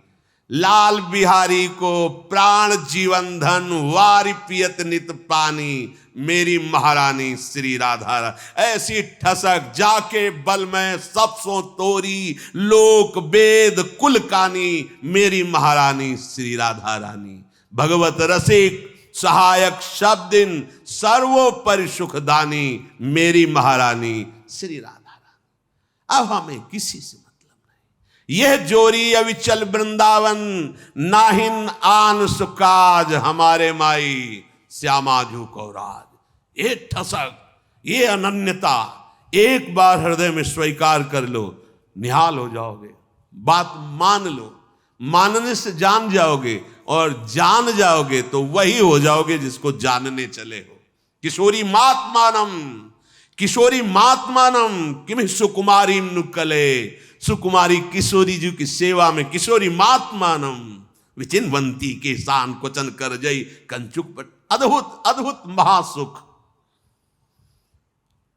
लाल बिहारी को प्राण जीवन धन वारि पियत नित पानी, मेरी महारानी श्री राधा रानी। ऐसी ठसक जाके बल में सब सो तोरी, लोक वेद कुल कानी, मेरी महारानी श्री राधा रानी। भगवत रसिक सहायक शब्दिन सर्वोपरि सुखदानी, मेरी महारानी श्री राधा रानी। अब हमें किसी से मतलब नहीं, यह जोरी अविचल वृंदावन, नाहिन आन सुकाज हमारे माई श्यामाजू को राज। ये ठसक, ये अनन्यता एक बार हृदय में स्वीकार कर लो, निहाल हो जाओगे। बात मान लो, मानने से जान जाओगे, और जान जाओगे तो वही हो जाओगे जिसको जानने चले हो। किशोरी मात्मानम, किशोरी मात्मानम किम सुकुमारी नुकले, सुकुमारी किशोरी जी की सेवा में किशोरी मात्मानम विचिन्वंती के शान क्वचन कर जई कंचुक पट। अद्भुत अद्भुत महासुख,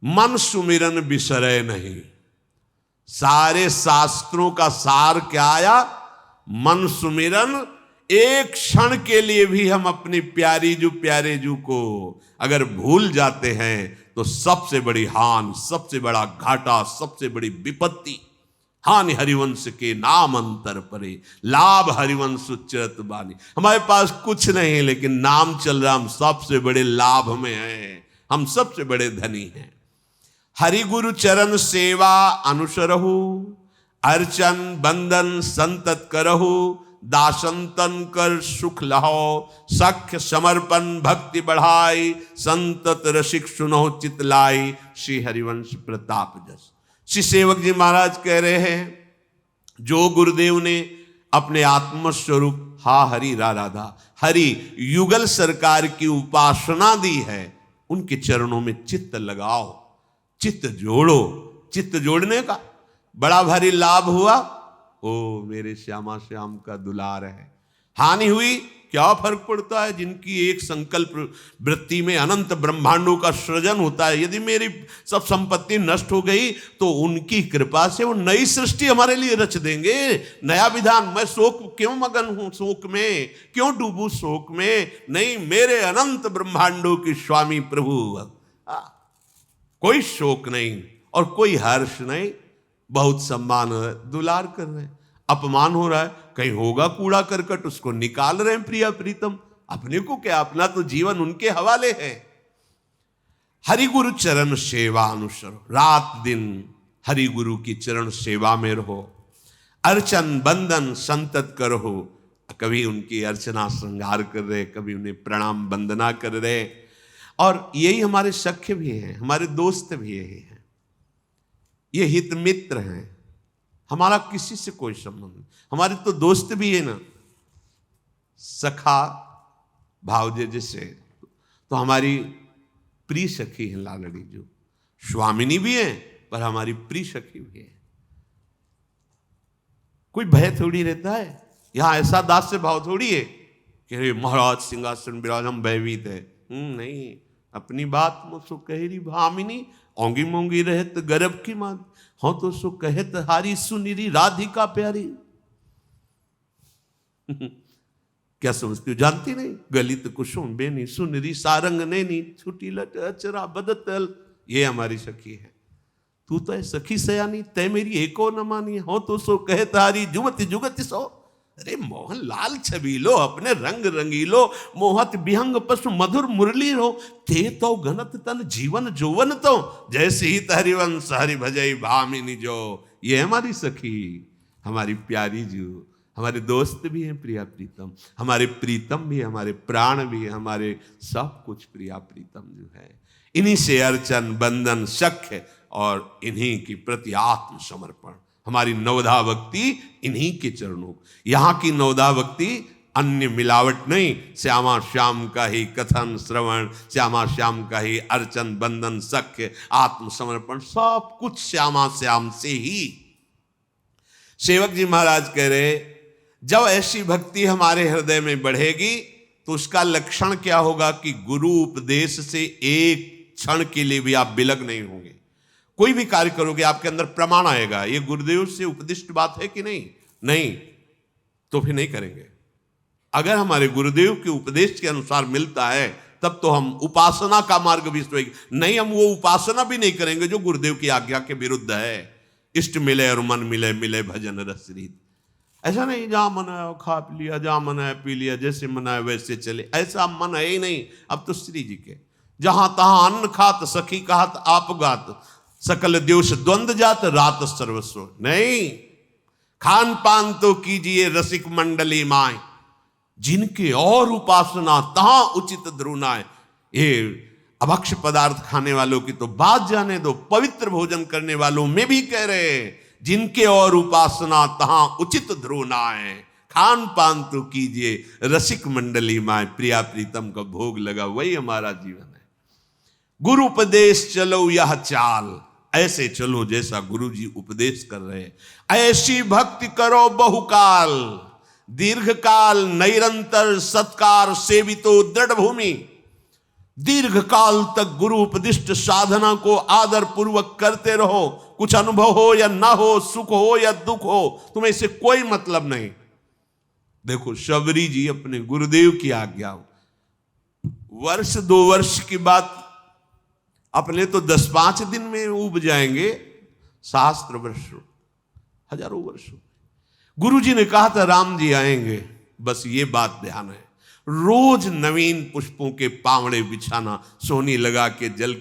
मन सुमिरन बिसरे नहीं। सारे शास्त्रों का सार क्या आया? मन सुमिरन। एक क्षण के लिए भी हम अपनी प्यारी जू प्यारे जू को अगर भूल जाते हैं तो सबसे बड़ी हानि, सबसे बड़ा घाटा, सबसे बड़ी विपत्ति। हानि हरिवंश के नाम अंतर परे, लाभ हरिवंश उच्चरत बानी। हमारे पास कुछ नहीं है लेकिन नाम चल रहा, हम सबसे बड़े लाभ में हैं, हम सबसे बड़े धनी हैं। हरि गुरु चरण सेवा अनुसरहु, अर्चन बंदन संतत करहु, दासंतन कर सुख लहो, सख्य समर्पण भक्ति बढ़ाई, संतत रसिक सुनो चित लाई, श्री हरिवंश प्रताप जस। श्री सेवक जी महाराज कह रहे हैं, जो गुरुदेव ने अपने आत्मस्वरूप हा हरि रा राधा हरि युगल सरकार की उपासना दी है, उनके चरणों में चित्त लगाओ, चित्त जोड़ो। चित्त जोड़ने का बड़ा भारी लाभ हुआ, ओ मेरे श्यामा श्याम का दुलार है। हानि हुई, क्या फर्क पड़ता है? जिनकी एक संकल्प वृत्ति में अनंत ब्रह्मांडों का सृजन होता है। यदि मेरी सब संपत्ति नष्ट हो गई तो उनकी कृपा से वो नई सृष्टि हमारे लिए रच देंगे, नया विधान। मैं शोक क्यों मगन हूं, शोक में क्यों डूबू, शोक में नहीं, मेरे अनंत ब्रह्मांडों की स्वामी प्रभु। कोई शोक नहीं और कोई हर्ष नहीं, बहुत सम्मान है, दुलार कर रहे हैं। अपमान हो रहा है, कहीं होगा कूड़ा करकट, उसको निकाल रहे हैं प्रिया प्रीतम। अपने को क्या, अपना तो जीवन उनके हवाले है। हरि गुरु चरण सेवा अनुसरो, रात दिन हरि गुरु की चरण सेवा में रहो। अर्चन बंदन संतत करो, कभी उनकी अर्चना श्रृंगार कर रहे, कभी उन्हें प्रणाम वंदना कर रहे। और यही हमारे सख्य भी हैं, हमारे दोस्त भी यही हैं, ये हित मित्र हैं। हमारा किसी से कोई संबंध नहीं, हमारे तो दोस्त भी है ना, सखा भावजे जैसे, तो हमारी प्रिय सखी है लालड़ी, जो स्वामिनी भी है पर हमारी प्रिय सखी भी है। कोई भय थोड़ी रहता है, यहां ऐसा दास से भाव थोड़ी है कि महाराज सिंहासन विराजम भयभीत है। नहीं, अपनी बात मुझसे कहेरी भामिनी, ओंगी मोंगी रहत गर्भ की मां, हो तो सो कहत हारी सुनिरी राधिका प्यारी। क्या समझती हो? जानती नहीं? गलित कुसुम बेनी सुनिरी सारंग नैनी, छुटी लट अचरा बदतल, ये हमारी सखी है। तू तो है सखी सयानी, तय मेरी एको न मानी, हो तो सो कहत हारी जुगति जुगति सो। अरे मोहन लाल छबीलो, अपने रंग रंगीलो, मोहत विहंग पशु मधुर मुरली रो, ते तो गणत तन जीवन जोवन तो, जैसे ही हरिवंश हरि भजई भामिनी जो। ये हमारी सखी, हमारी प्यारी जो, हमारे दोस्त भी हैं प्रिया प्रीतम, हमारे प्रीतम भी, हमारे प्राण भी, हमारे सब कुछ प्रिया प्रीतम जो है। इन्हीं से अर्चन बंधन सख्य और इन्हीं के प्रति आत्म समर्पण, हमारी नवधा भक्ति इन्हीं के चरणों। यहाँ की नवधा भक्ति अन्य मिलावट नहीं, श्यामा श्याम का ही कथन श्रवण, श्यामा श्याम का ही अर्चन बंधन सख्य आत्म समर्पण, सब कुछ श्यामा श्याम से ही। सेवक जी महाराज कह रहे, जब ऐसी भक्ति हमारे हृदय में बढ़ेगी तो उसका लक्षण क्या होगा कि गुरु उपदेश से एक क्षण के लिए भी आप विलग नहीं होंगे। कोई भी कार्य करोगे आपके अंदर प्रमाण आएगा, ये गुरुदेव से उपदिष्ट बात है कि नहीं, नहीं तो फिर नहीं करेंगे। अगर हमारे गुरुदेव के उपदेश के अनुसार मिलता है तब तो हम उपासना का मार्ग भी सोएंगे, नहीं हम वो उपासना भी नहीं करेंगे जो गुरुदेव की आज्ञा के विरुद्ध है। इष्ट मिले और मन मिले, मिले भजन रस रीत। ऐसा नहीं जहां मन आया खा पी लिया, जहां मन आया पी लिया, जैसे मन आया वैसे चले, ऐसा मन है ही नहीं। अब तो श्री जी के जहां तहां अन्न खात सखी कहत आप गात, सकल द्योष द्वंद जात रात सर्वस्व। नहीं, खान पान तो कीजिए रसिक मंडली माए, जिनके और उपासना तहां उचित ध्रुनाए। ये अभक्ष पदार्थ खाने वालों की तो बात जाने दो, पवित्र भोजन करने वालों में भी कह रहे हैं, जिनके और उपासना तहां उचित ध्रुनाए, खान पान तो कीजिए रसिक मंडली माए, प्रिया प्रीतम का भोग लगा, वही हमारा जीवन है। गुरु उपदेश चलो यह चाल, ऐसे चलो जैसा गुरु जी उपदेश कर रहे हैं। ऐसी भक्ति करो बहुकाल, दीर्घ काल निरंतर सत्कार सेवितो दृढ़ भूमि। दीर्घ काल तक गुरु उपदिष्ट साधना को आदर पूर्वक करते रहो, कुछ अनुभव हो या ना हो, सुख हो या दुख हो, तुम्हें इससे कोई मतलब नहीं। देखो शबरी जी अपने गुरुदेव की आज्ञा, वर्ष 2 वर्ष की बात अपने तो 10-5 दिन में उब जाएंगे, सहस्त्र वर्ष हजारों वर्षों। गुरु जी ने कहा था राम जी आएंगे, बस ये बात ध्यान है, रोज नवीन पुष्पों के पावड़े बिछाना, सोनी लगा के जल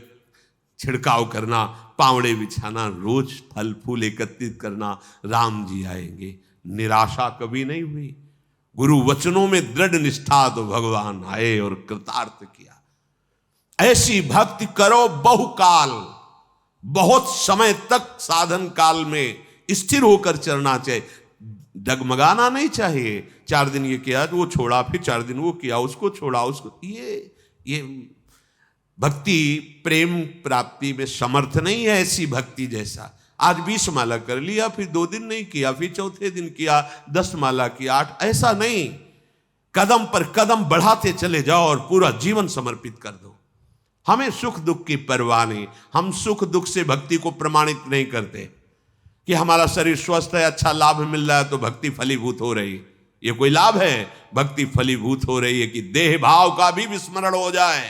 छिड़काव करना, पावड़े बिछाना, रोज फल फूल एकत्रित करना, राम जी आएंगे। निराशा कभी नहीं हुई, गुरु वचनों में दृढ़ निष्ठा, तो भगवान आए और कृतार्थ किया। ऐसी भक्ति करो बहुकाल, बहुत समय तक साधन काल में स्थिर होकर चलना चाहिए, डगमगाना नहीं चाहिए। 4 दिन ये किया वो छोड़ा, फिर 4 दिन वो किया, उसको छोड़ा, उसको, ये भक्ति प्रेम प्राप्ति में समर्थ नहीं है ऐसी भक्ति जैसा। आज 20 माला कर लिया, फिर 2 दिन नहीं किया, फिर चौथे दिन किया, 10 माला किया, 8, ऐसा नहीं। कदम पर कदम बढ़ाते चले जाओ और पूरा जीवन समर्पित कर दो। हमें सुख दुख की परवाह नहीं, हम सुख दुख से भक्ति को प्रमाणित नहीं करते कि हमारा शरीर स्वस्थ है, अच्छा लाभ मिल रहा है तो भक्ति फलीभूत हो रही। ये कोई लाभ है? भक्ति फलीभूत हो रही है कि देह भाव का भी विस्मरण हो जाए,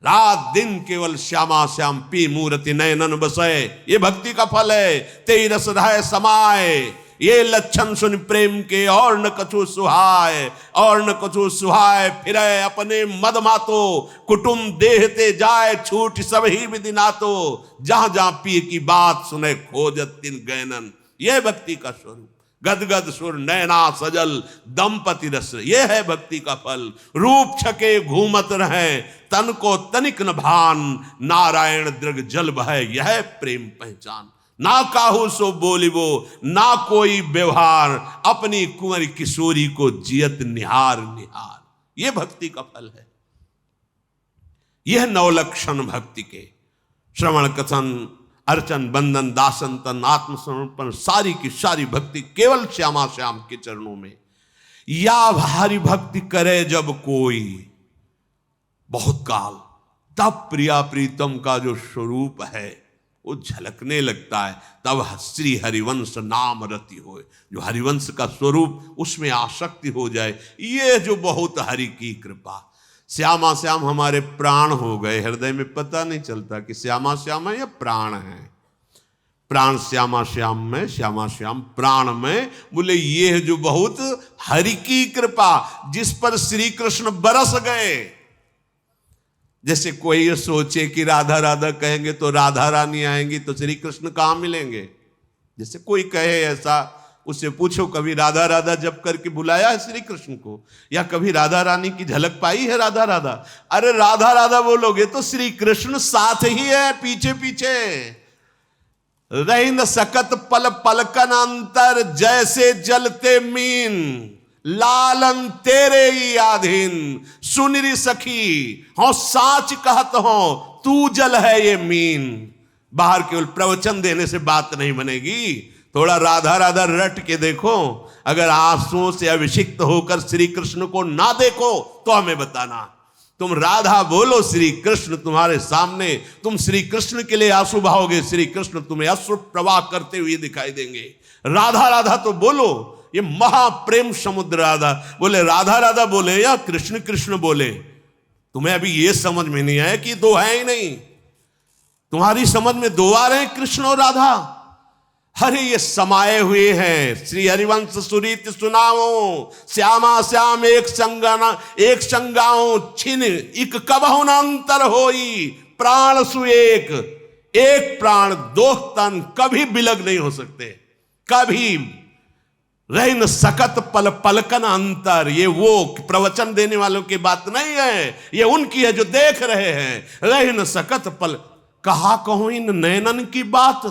रात दिन केवल श्यामा श्याम पी मूर्ति नयनन बसे, ये भक्ति का फल है। तेई रस रहे समाए, ये लक्षण सुन प्रेम के, और न कछु सुहाय, और न कछु सुहाय फिरे अपने मद मातो, कुटुंब देहते जाए छूट सब ही विधि नातो, जहां जहां पी की बात सुने खोजत तिन गैनन। ये भक्ति का स्वरूप, गदगद सुर नैना सजल दंपति रस, ये है भक्ति का फल। रूप छके घूमत रहे, तन को तनिक न भान, नारायण दृग जल बहे, यह प्रेम पहचान। ना काहू सो बोलिबो, ना कोई व्यवहार, अपनी कुंवर किशोरी को जियत निहार निहार, ये भक्ति का फल है। यह 9 लक्षण भक्ति के, श्रवण कथन अर्चन बंधन दासन तन आत्मसमर्पण, सारी की सारी भक्ति केवल श्यामा श्याम के चरणों में। या भारी भक्ति करे जब कोई, बहुत काल, तब प्रिया प्रीतम का जो स्वरूप है वो झलकने लगता है। तब श्री हरिवंश नाम रति होए, जो हरिवंश का स्वरूप उसमें आसक्ति हो जाए, ये जो बहुत हरि की कृपा। श्यामा श्याम हमारे प्राण हो गए, हृदय में पता नहीं चलता कि श्यामा श्याम है या प्राण है। प्राण श्यामा श्याम में, श्यामा श्याम प्राण में, बोले ये जो बहुत हरि की कृपा जिस पर श्री कृष्ण बरस गए। जैसे कोई ये सोचे कि राधा राधा कहेंगे तो राधा रानी आएंगी तो श्री कृष्ण कहाँ मिलेंगे। जैसे कोई कहे ऐसा, उससे पूछो कभी राधा राधा जप करके बुलाया है श्री कृष्ण को, या कभी राधा रानी की झलक पाई है राधा राधा। अरे राधा राधा बोलोगे तो श्री कृष्ण साथ ही है, पीछे पीछे। रही न सकत पल पलकन अंतर, जैसे जलते मीन लालन तेरे ही आधीन। सुनरी सखी हो साच कहत हो, तू जल है ये मीन। बाहर केवल प्रवचन देने से बात नहीं बनेगी, थोड़ा राधा राधा रट के देखो। अगर आंसुओं से अभिषिक्त होकर श्री कृष्ण को ना देखो तो हमें बताना। तुम राधा बोलो, श्री कृष्ण तुम्हारे सामने, तुम श्री कृष्ण के लिए आंसू बहाओगे, श्री कृष्ण तुम्हें अश्रु प्रवाह करते हुए दिखाई देंगे। राधा राधा तो बोलो, ये महाप्रेम समुद्र राधा। बोले राधा राधा बोले या कृष्ण कृष्ण बोले, तुम्हें अभी ये समझ में नहीं आया कि दो है ही नहीं। तुम्हारी समझ में दो आ रहे हैं, कृष्ण और राधा। अरे ये समाये हुए हैं। श्री हरिवंश सुरीत सुनाओ, श्यामा श्याम एक संगाना एक संगाओ, छिन इक कबहु न अंतर होई। प्राण सु एक प्राण दो तन, कभी बिलग नहीं हो सकते, कभी रह न सकत पल पलकन अंतर। ये वो प्रवचन देने वालों की बात नहीं है, ये उनकी है जो देख रहे हैं। रह न सकत पल, कहा कहूं इन नयनन की बात।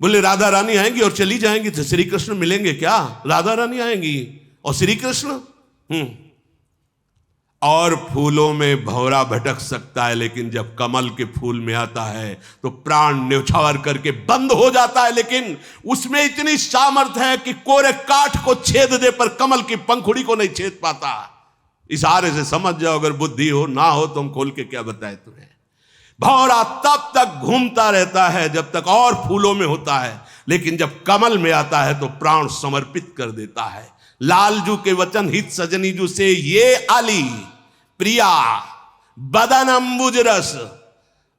बोले राधा रानी आएंगी और चली जाएंगी तो श्री कृष्ण मिलेंगे क्या? राधा रानी आएंगी और श्री कृष्ण। और फूलों में भंवरा भटक सकता है, लेकिन जब कमल के फूल में आता है तो प्राण न्यौछावर करके बंद हो जाता है। लेकिन उसमें इतनी सामर्थ्य है कि कोरे काठ को छेद दे पर कमल की पंखुड़ी को नहीं छेद पाता। इशारे से समझ जाओ, अगर बुद्धि हो ना हो तो हम खोल के क्या बताए तुम्हें। भंवरा तब तक घूमता रहता है जब तक और फूलों में होता है, लेकिन जब कमल में आता है तो प्राण समर्पित कर देता है। लालजू के वचन हित सजनी जू से ये आली प्रिया बदन अंबुज रस,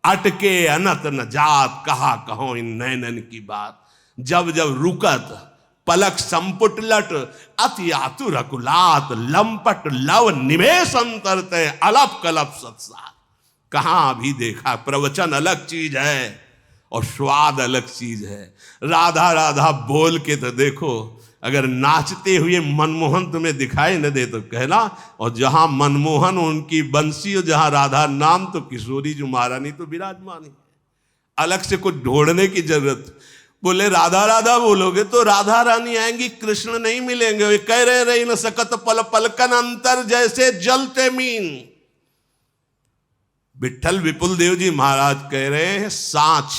अटके अनत न जात, कहा कहो इन नैनन की बात। जब जब रुकत पलक संपुट लट, अति आतुर अकुलात, लंपट लव निमेश अंतरते, अलप कलप सत्सार। कहां अभी देखा, प्रवचन अलग चीज है और स्वाद अलग चीज है। राधा राधा बोल के तो देखो, अगर नाचते हुए मनमोहन तुम्हें दिखाई न दे तो कहना। और जहां मनमोहन उनकी बंसी और जहां राधा नाम, तो किशोरी जो महारानी तो विराजमान है, अलग से कुछ ढूंढने की जरूरत। बोले राधा राधा बोलोगे तो राधा रानी आएंगी, कृष्ण नहीं मिलेंगे। वे कह रहे रही न सकत पल पलकन अंतर, जैसे जलते मीन। विठल विपुल देव जी महाराज कह रहे हैं सांच।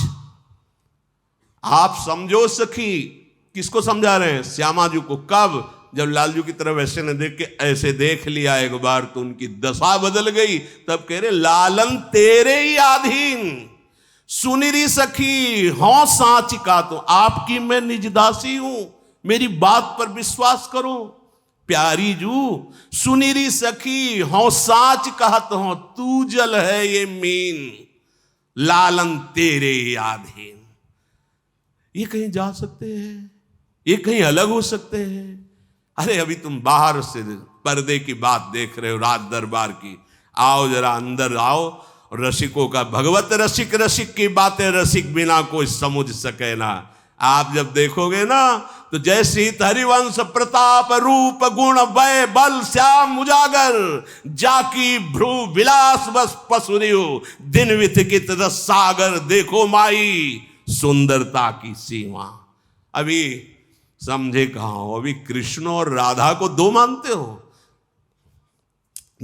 आप समझो सखी, किसको समझा रहे हैं? श्यामा जी को। कब? जब लालजू की तरफ ऐसे न देख के ऐसे देख लिया एक बार तो उनकी दशा बदल गई। तब कह रहे लालन तेरे ही आधीन, सुनिरी सखी हो सांच का, तो आपकी मैं निजदासी हूं, मेरी बात पर विश्वास करो। प्यारी जू सुनिरी सखी हो साच कहत हो, तू जल है ये मीन, लालन तेरे आधीन। ये कहीं जा सकते हैं, ये कहीं अलग हो सकते हैं। अरे अभी तुम बाहर से पर्दे की बात देख रहे हो, राज दरबार की। आओ जरा अंदर आओ। रसिकों का भगवत रसिक, रसिक की बातें रसिक बिना कोई समझ सके ना। आप जब देखोगे ना तो जैसे ही हरिवंश प्रताप रूप गुण वय बल श्याम उजागर, जाकी भ्रू विलास बस पसुरियो, दिन विथिकित रस सागर, देखो माई सुंदरता की सीमा। अभी समझे कहां हो? अभी कृष्ण और राधा को दो मानते हो?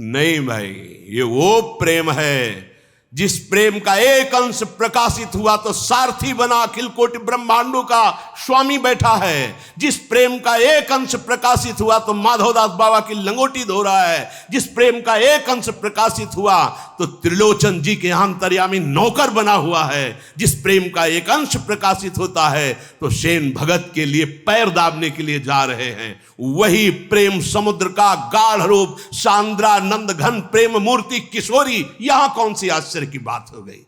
नहीं भाई, ये वो प्रेम है जिस प्रेम का एक अंश प्रकाशित हुआ तो सारथी बना अखिल कोटि ब्रह्मांडों का स्वामी बैठा है। जिस प्रेम का एक अंश प्रकाशित हुआ तो माधवदास बाबा की लंगोटी धो रहा है। जिस प्रेम का एक अंश प्रकाशित हुआ तो त्रिलोचन जी के अंतर्यामी नौकर बना हुआ है। जिस प्रेम का एक अंश प्रकाशित होता है तो सेन भगत के लिए पैर दाबने के लिए जा रहे हैं। वही प्रेम समुद्र का गाढ़ रूप सांद्रानंद घन प्रेम मूर्ति किशोरी, यहां कौन सी आश्चर्य की बात हो गई।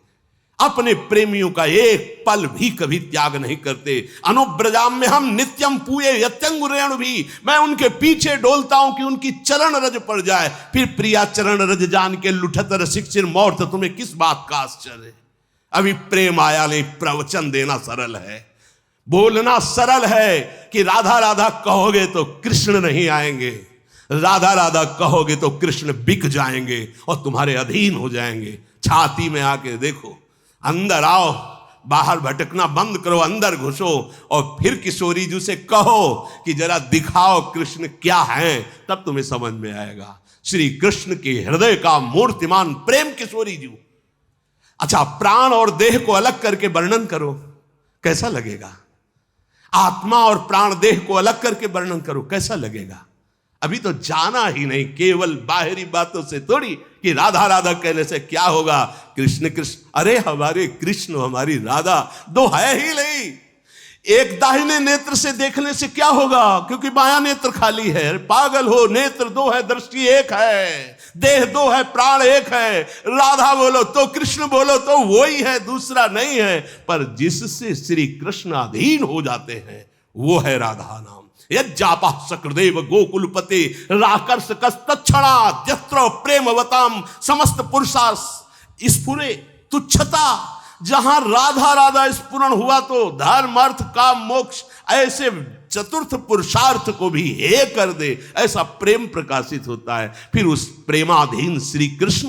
अपने प्रेमियों का एक पल भी कभी त्याग नहीं करते। अनुब्रजाम में हम नित्यम पूये यत्यंगुरेण भी, मैं उनके पीछे डोलता हूं कि उनकी चरण रज पड़ जाए। फिर प्रिया चरण रज जान के लुठत रसिक सिर मोर्त, तुम्हें किस बात का आश्चर्य। अभी प्रेम आया नहीं, प्रवचन देना सरल है, बोलना सरल है कि राधा राधा कहोगे तो कृष्ण नहीं आएंगे, राधा राधा कहोगे तो कृष्ण बिक जाएंगे और तुम्हारे अधीन हो जाएंगे। छाती में आके देखो, अंदर आओ, बाहर भटकना बंद करो, अंदर घुसो और फिर किशोरी जी से कहो कि जरा दिखाओ कृष्ण क्या है, तब तुम्हें समझ में आएगा। श्री कृष्ण के हृदय का मूर्तिमान प्रेम किशोरी जी। अच्छा, प्राण और देह को अलग करके वर्णन करो, कैसा लगेगा। आत्मा और प्राण देह को अलग करके वर्णन करो, कैसा लगेगा। अभी तो जाना ही नहीं, केवल बाहरी बातों से थोड़ी कि राधा राधा कहने से क्या होगा। कृष्ण कृष्ण, अरे हमारे कृष्ण हमारी राधा दो है ही नहीं। एक दाहिने नेत्र से देखने से क्या होगा, क्योंकि बायां नेत्र खाली है। पागल हो, नेत्र दो है, दृष्टि एक है, देह दो है, प्राण एक है। राधा बोलो तो कृष्ण बोलो तो वो ही है, दूसरा नहीं है। पर जिससे श्री कृष्ण अधीन हो जाते हैं वो है राधा नाम। यज्जापा सकृदेव गोकुलपते राकर्ष कस्तक्षणा जत्र प्रेमवताम समस्त पुरुषा स्फुरे तुच्छता। जहां राधा राधा स्फुरण हुआ तो धर्म अर्थ काम मोक्ष ऐसे चतुर्थ पुरुषार्थ को भी हे कर दे, ऐसा प्रेम प्रकाशित होता है। फिर उस प्रेमाधीन श्री कृष्ण,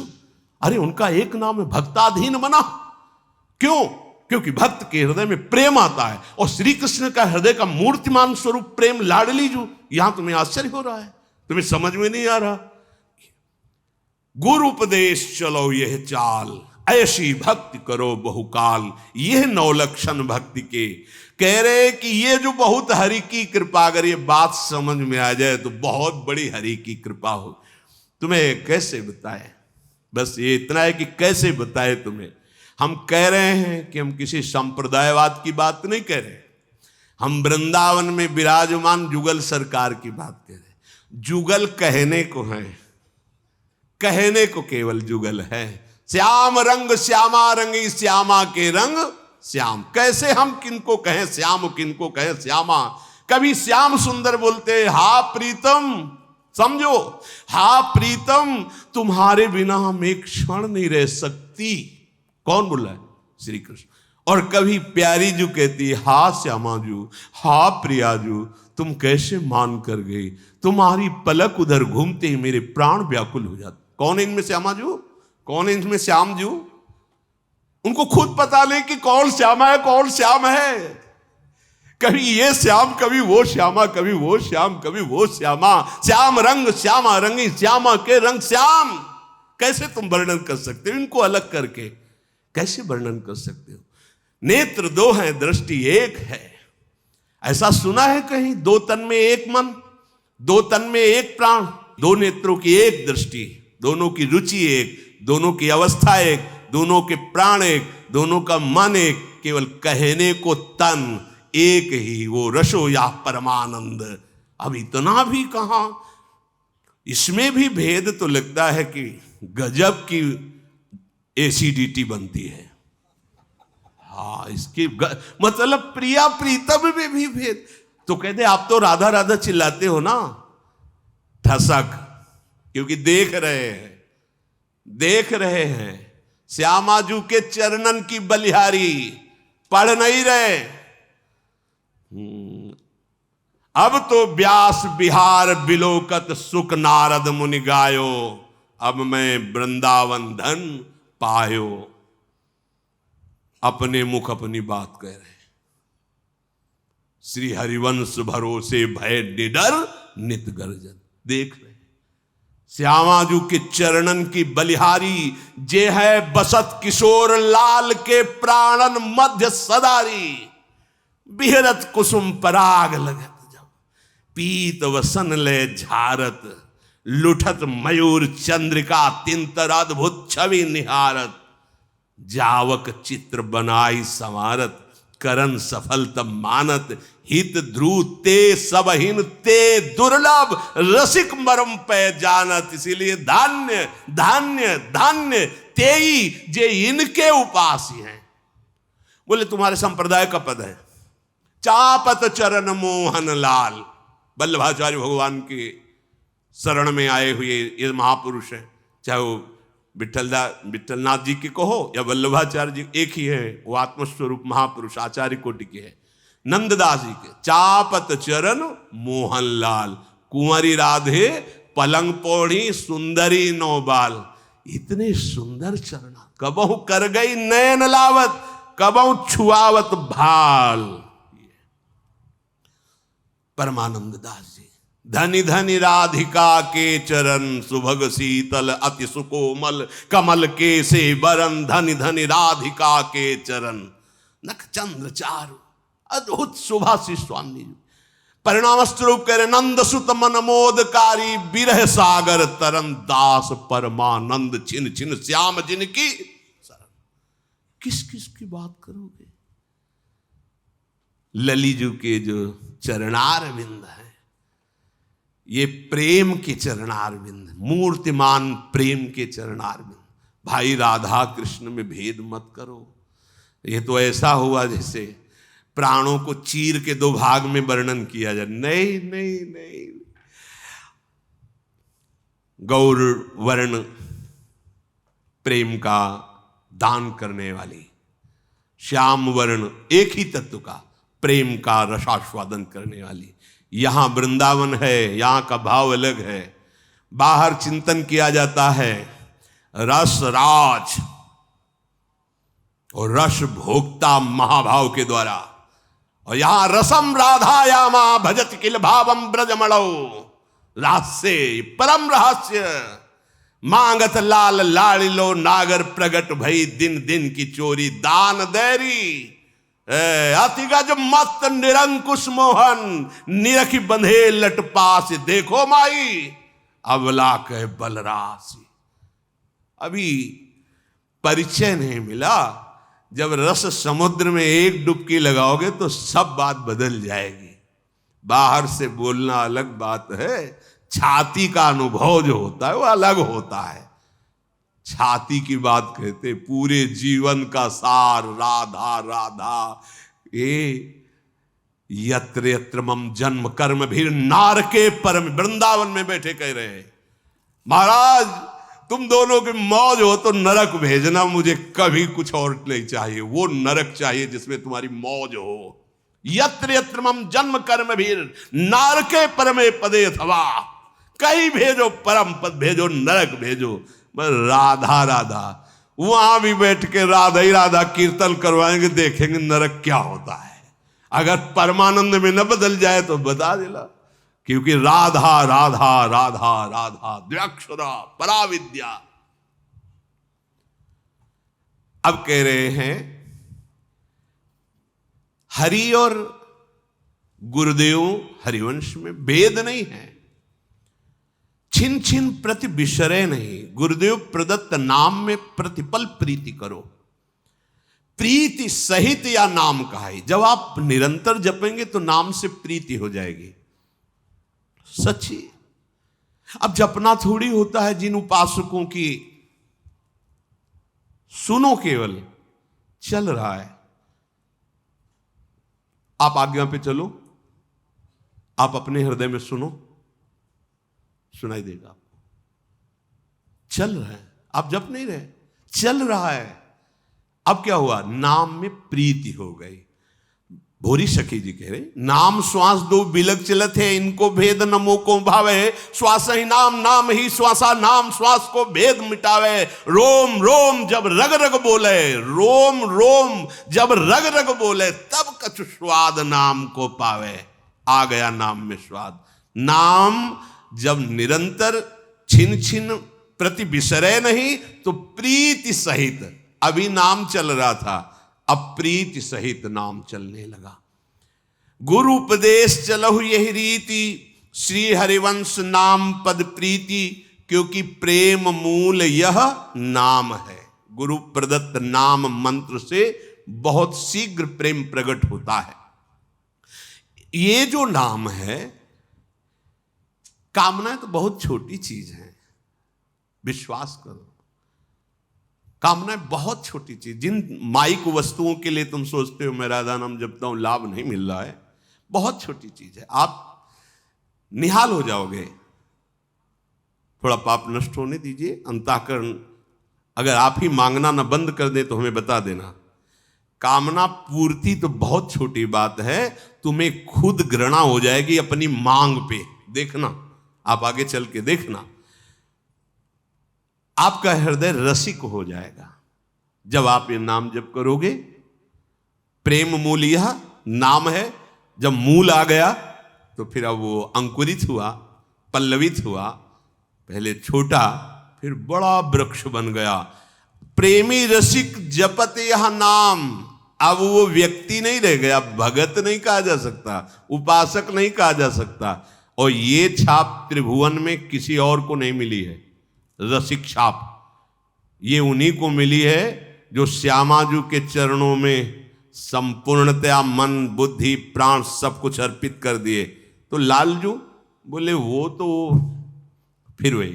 अरे उनका एक नाम है भक्ताधीन बना। क्यों? क्योंकि भक्त के हृदय में प्रेम आता है। और श्री कृष्ण का हृदय का मूर्तिमान स्वरूप प्रेम लाडली जू। यहां तुम्हें आश्चर्य हो रहा है, तुम्हें समझ में नहीं आ रहा। गुरु उपदेश चलो यह चाल, ऐसी भक्ति करो बहुकाल। यह नौलक्षण भक्ति के कह रहे कि ये जो बहुत हरि की कृपा, अगर ये बात समझ में आ जाए तो बहुत बड़ी हरि की कृपा हो। तुम्हें कैसे बताए, बस ये इतना है कि कैसे बताए तुम्हें। हम कह रहे हैं कि हम किसी संप्रदायवाद की बात नहीं कह रहे, हम वृंदावन में विराजमान जुगल सरकार की बात कह रहे। जुगल कहने को है, कहने को केवल जुगल है। श्याम रंग श्यामा रंगी, श्यामा के रंग श्याम। कैसे हम किनको कहें श्याम, किनको कहें श्यामा। कभी श्याम सुंदर बोलते, हा प्रीतम, समझो, हा प्रीतम तुम्हारे बिना हम एक क्षण नहीं रह सकती। कौन बोला है? श्री कृष्ण। और कभी प्यारी जू कहती, हा श्यामा जू, हा प्रिया जू, तुम कैसे मान कर गई, तुम्हारी पलक उधर घूमते ही मेरे प्राण व्याकुल हो जाते। कौन इनमें श्यामा जू, कौन इनमें श्याम जू? उनको खुद पता नहीं कि कौन श्यामा है, कौन श्याम है। कभी ये श्याम, कभी वो श्यामा, कभी वो श्याम, कभी वो श्यामा। श्याम रंग श्यामा रंगी, श्यामा के रंग श्याम। कैसे तुम वर्णन कर सकते हो इनको अलग करके, कैसे वर्णन कर सकते हो। नेत्र दो हैं, दृष्टि एक है। ऐसा सुना है कहीं, दो तन में एक मन, दो तन में एक प्राण, दो नेत्रों की एक दृष्टि, दोनों की रुचि एक, दोनों की अवस्था एक, दोनों के प्राण एक, दोनों का मन एक। केवल कहने को तन एक ही, वो रसो या परमानंद। अब इतना भी कहां, इसमें भी भेद तो लगता है कि गजब की एसिडिटी बनती है। हाँ, इसकी मतलब प्रिया प्रीतम में भी भेद। तो कहते आप तो राधा राधा चिल्लाते हो ना, ठसक, क्योंकि देख रहे हैं, देख रहे हैं श्यामाजू के चरणन की बलिहारी, पढ़ नहीं रहे। अब तो व्यास बिहार बिलोकत सुख नारद मुनि गायो, अब मैं वृंदावन धन पायो। अपने मुख अपनी बात कह रहे। श्री हरिवंश भरोसे भय निडर नित गर्जन। देख रहे, श्यामाजू के चरणन की बलिहारी, जे है बसत किशोर लाल के प्राणन मध्य सदारी। बिहरत कुसुम पराग लगत जब, पीत वसन ले झारत, लुठत मयूर चंद्रिका तिंतर अद्भुत छवि निहारत। जावक चित्र बनाई समारत, करन सफल तब मानत। हित ध्रुव ते सबहिन ते दुर्लभ, रसिक मरम पे जानत। इसीलिए धान्य धान्य धान्य तेई जे इनके उपासी हैं। बोले तुम्हारे संप्रदाय का पद है, चापत चरण मोहन लाल। वल्लभाचार्य भगवान के शरण में आए हुए ये महापुरुष हैं, चाहे वो विठलनाथ जी की कहो या वल्लभाचार्य जी, एक ही है, वो आत्मस्वरूप महापुरुष आचार्य कोटि के है। नंददास जी के चापत चरण मोहन लाल, कुंवरी राधे पलंग पौड़ी सुंदरी नौबाल। इतने सुंदर चरण, कबहु कर गई नयन लावत, कबहु छुआवत भाल। परमानंद दास जी, धनी धनी राधिका के चरण, सुभग शीतल अति सुकोमल, कमल के से बरन। धनी धनी राधिका के चरण, नख चंद्र चारु अद्भुत सुभाषी स्वामी। परिणाम स्वरूप कह रहे, नंद सुत मन मोदकारी, बिरह सागर तरन। दास परमानंद छिन छिन श्याम जिनकी शरण। किस किस की बात करोगे? ललिजू के जो चरणार विंद है, ये प्रेम के चरणार विंद, मूर्तिमान प्रेम के चरणार विंद। भाई राधा कृष्ण में भेद मत करो। ये तो ऐसा हुआ जैसे प्राणों को चीर के दो भाग में वर्णन किया जाए। नहीं नहीं नहीं, गौर वर्ण प्रेम का दान करने वाली, श्याम वर्ण एक ही तत्व का प्रेम का रसास्वादन करने वाली। यहां वृंदावन है, यहां का भाव अलग है। बाहर चिंतन किया जाता है रस राज और रस भोक्ता महाभाव के द्वारा, और यहां रसम राधायामा भजत किल भावम ब्रजमणौ। रहस्य परम रहस्य, मांगत लाल लाड़िलो नागर प्रगट भई, दिन दिन की चोरी दान देरी। अतिगज मत निरंकुश मोहन, निरखी बंधे लट पास। देखो माई अबला कह बलरासी। अभी परिचय नहीं मिला, जब रस समुद्र में एक डुबकी लगाओगे तो सब बात बदल जाएगी। बाहर से बोलना अलग बात है, छाती का अनुभव जो होता है वो अलग होता है। छाती की बात कहते, पूरे जीवन का सार राधा राधा। ये यत्र यत्र मम जन्म कर्म भी नार के परम, वृंदावन में बैठे कह रहे हैं, महाराज तुम दोनों की मौज हो तो नरक भेजना, मुझे कभी कुछ और नहीं चाहिए। वो नरक चाहिए जिसमें तुम्हारी मौज हो। यत्र यत्र मम जन्म कर्म भी नार के परमे पदे अथवा, कहीं भेजो परम पद भेजो, नरक भेजो, राधा राधा। वहां भी बैठ के राधा ही राधा कीर्तन करवाएंगे, देखेंगे नरक क्या होता है। अगर परमानंद में न बदल जाए तो बता देना, क्योंकि राधा राधा राधा राधा द्व्यक्षरा पराविद्या। अब कह रहे हैं हरि और गुरुदेव हरिवंश में भेद नहीं है, छिन छिन प्रति बिसरे नहीं। गुरुदेव प्रदत्त नाम में प्रतिपल प्रीति करो। प्रीति सहित या नाम कहाई, जब आप निरंतर जपेंगे तो नाम से प्रीति हो जाएगी। सच्ची। अब जपना थोड़ी होता है जिन उपासकों की, सुनो केवल चल रहा है। आप आज्ञा पे चलो, आप अपने हृदय में सुनो, सुनाई देगा आपको। चल रहा है, आप जप नहीं रहे, चल रहा है। अब क्या हुआ? नाम में प्रीति हो गई। भोरी सखी जी कह रहे, नाम श्वास दो बिलग चलत है, इनको भेद नमो को भावे। श्वास ही नाम, नाम ही श्वासा, नाम श्वास को भेद मिटावे। रोम रोम जब रग रग बोले, रोम रोम जब रग रग बोले, तब कछु स्वाद नाम को पावे। आ गया नाम में स्वाद। नाम जब निरंतर छिन छिन प्रति विसरय नहीं तो प्रीति सहित, अभी नाम चल रहा था, अब प्रीति सहित नाम चलने लगा। गुरु उपदेश चलहु यही रीति, श्री हरिवंश नाम पद प्रीति, क्योंकि प्रेम मूल यह नाम है। गुरु प्रदत्त नाम मंत्र से बहुत शीघ्र प्रेम प्रकट होता है। ये जो नाम है, कामनाएं तो बहुत छोटी चीज है, विश्वास करो, कामनाएं बहुत छोटी चीज। जिन माइक वस्तुओं के लिए तुम सोचते हो मैं राधा नाम जपता हूं, लाभ नहीं मिल रहा है, बहुत छोटी चीज है, आप निहाल हो जाओगे। थोड़ा पाप नष्ट होने दीजिए, अंतःकरण अगर आप ही मांगना ना बंद कर दे तो हमें बता देना। कामना पूर्ति तो बहुत छोटी बात है, तुम्हें खुद घृणा हो जाएगी अपनी मांग पे। देखना, आप आगे चल के देखना, आपका हृदय रसिक हो जाएगा जब आप ये नाम जप करोगे। प्रेम मूल यह नाम है। जब मूल आ गया तो फिर अब वो अंकुरित हुआ, पल्लवित हुआ, पहले छोटा फिर बड़ा वृक्ष बन गया। प्रेमी रसिक जपत यह नाम, अब वो व्यक्ति नहीं रह गया, भगत नहीं कहा जा सकता, उपासक नहीं कहा जा सकता। और ये छाप त्रिभुवन में किसी और को नहीं मिली है, रसिक छाप। ये उन्हीं को मिली है जो श्यामाजू के चरणों में संपूर्णतया मन बुद्धि प्राण सब कुछ अर्पित कर दिए। तो लालजू बोले वो तो फिर वही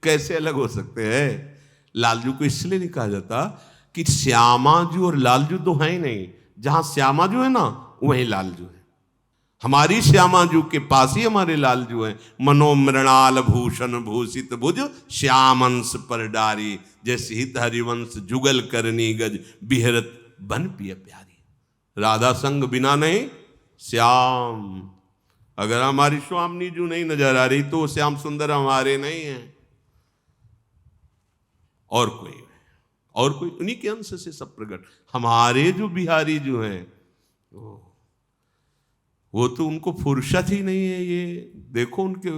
कैसे अलग हो सकते हैं। लालजू को इसलिए नहीं कहा जाता कि श्यामाजू और लालजू तो है ही नहीं, जहां श्यामाजू है ना वहीं लालजू है। हमारी श्यामाजू के पास ही हमारे लालजू हैं। मनोमृणाल भूषण भूषित भुज श्यामंश पर डारी, जैसे हित हरिवंश जुगल करनी गज बिहरत बन पिय प्यारी। राधा संग बिना नहीं श्याम। अगर हमारी स्वामी जू नहीं नजर आ रही तो श्याम सुंदर हमारे नहीं है, और कोई उन्हीं के अंश से सब प्रकट। हमारे जो बिहारी जो हैं वो तो उनको फुर्सत ही नहीं है। ये देखो उनके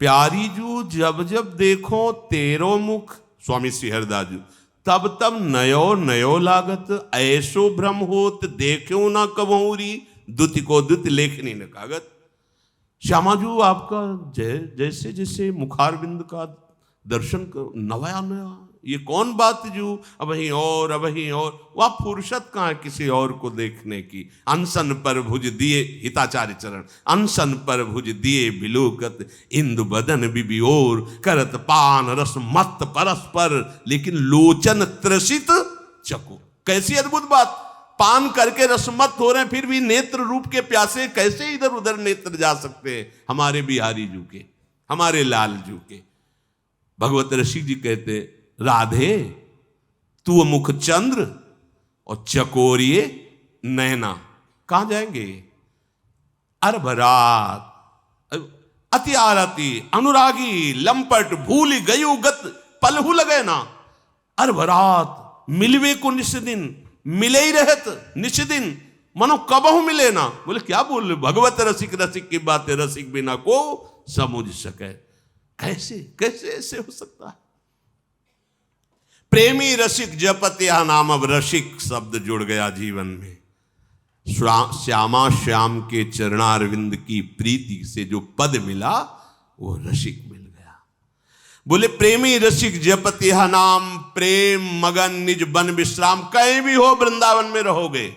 प्यारी जो जब जब देखो तेरो मुख, स्वामी श्री हरदास जी, तब तब नयो नयो लागत, ऐसो भ्रम होत देखो ना कबहूरी, दुति को दुति लेखनी न कागत। श्यामाजू आपका जैसे जैसे मुखारविंद का दर्शन करो, नया नया, ये कौन बात जू, अब ही और अब ही और। वह फुर्सत कहाँ है किसी और को देखने की। अनशन पर भुज दिए, हिताचार्य चरण, अनशन पर भुज दिए बिलोकत, इंदु बदन बिबिओर, करत पान रस मत परस्पर, लेकिन लोचन त्रसित चको। कैसी अद्भुत बात, पान करके रसमत हो रहे हैं फिर भी नेत्र रूप के प्यासे कैसे इधर उधर नेत्र जा सकते हैं हमारे बिहारी जू के, हमारे लाल जू के। भगवत ऋषि जी कहते, राधे तू मुख चंद्र और चकोरिए नैना, कहां जाएंगे। अरभरात अति आरती अनुरागी लंपट भूल गयु गत पलहु लगे ना। अरभरात मिलवे को निस दिन, मिले ही रहत निस दिन, मनो कबहु मिले ना। बोले क्या बोल रहे, भगवत रसिक रसिक की बातें रसिक बिना को समझ सके। कैसे कैसे ऐसे हो सकता है। प्रेमी रसिक जपत यह नाम, अब रसिक शब्द जुड़ गया जीवन में। श्यामा श्याम के चरणारविंद की प्रीति से जो पद मिला वो रसिक मिल गया। बोले प्रेमी रसिक जपत यह नाम, प्रेम मगन निज बन विश्राम। कहीं भी हो वृंदावन में रहोगे,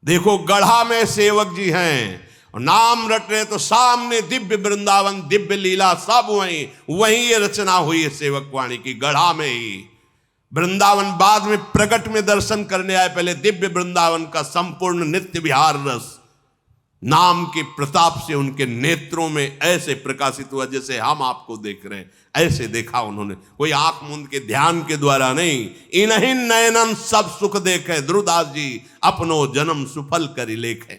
देखो गढ़ा में सेवक जी हैं और नाम रट रहे तो सामने दिव्य वृंदावन दिव्य लीला सब वहीं ये रचना हुई है सेवक वाणी की, गढ़ा में ही। वृंदावन बाद में प्रकट में दर्शन करने आए, पहले दिव्य वृंदावन का संपूर्ण नित्य विहार रस नाम के प्रताप से उनके नेत्रों में ऐसे प्रकाशित हुआ जैसे हम आपको देख रहे हैं। ऐसे देखा उन्होंने, कोई आंख मूंद के ध्यान के द्वारा नहीं। इन्हीं नयनन सब सुख देखे, ध्रुवदास जी अपनो जन्म सुफल करी लेखे।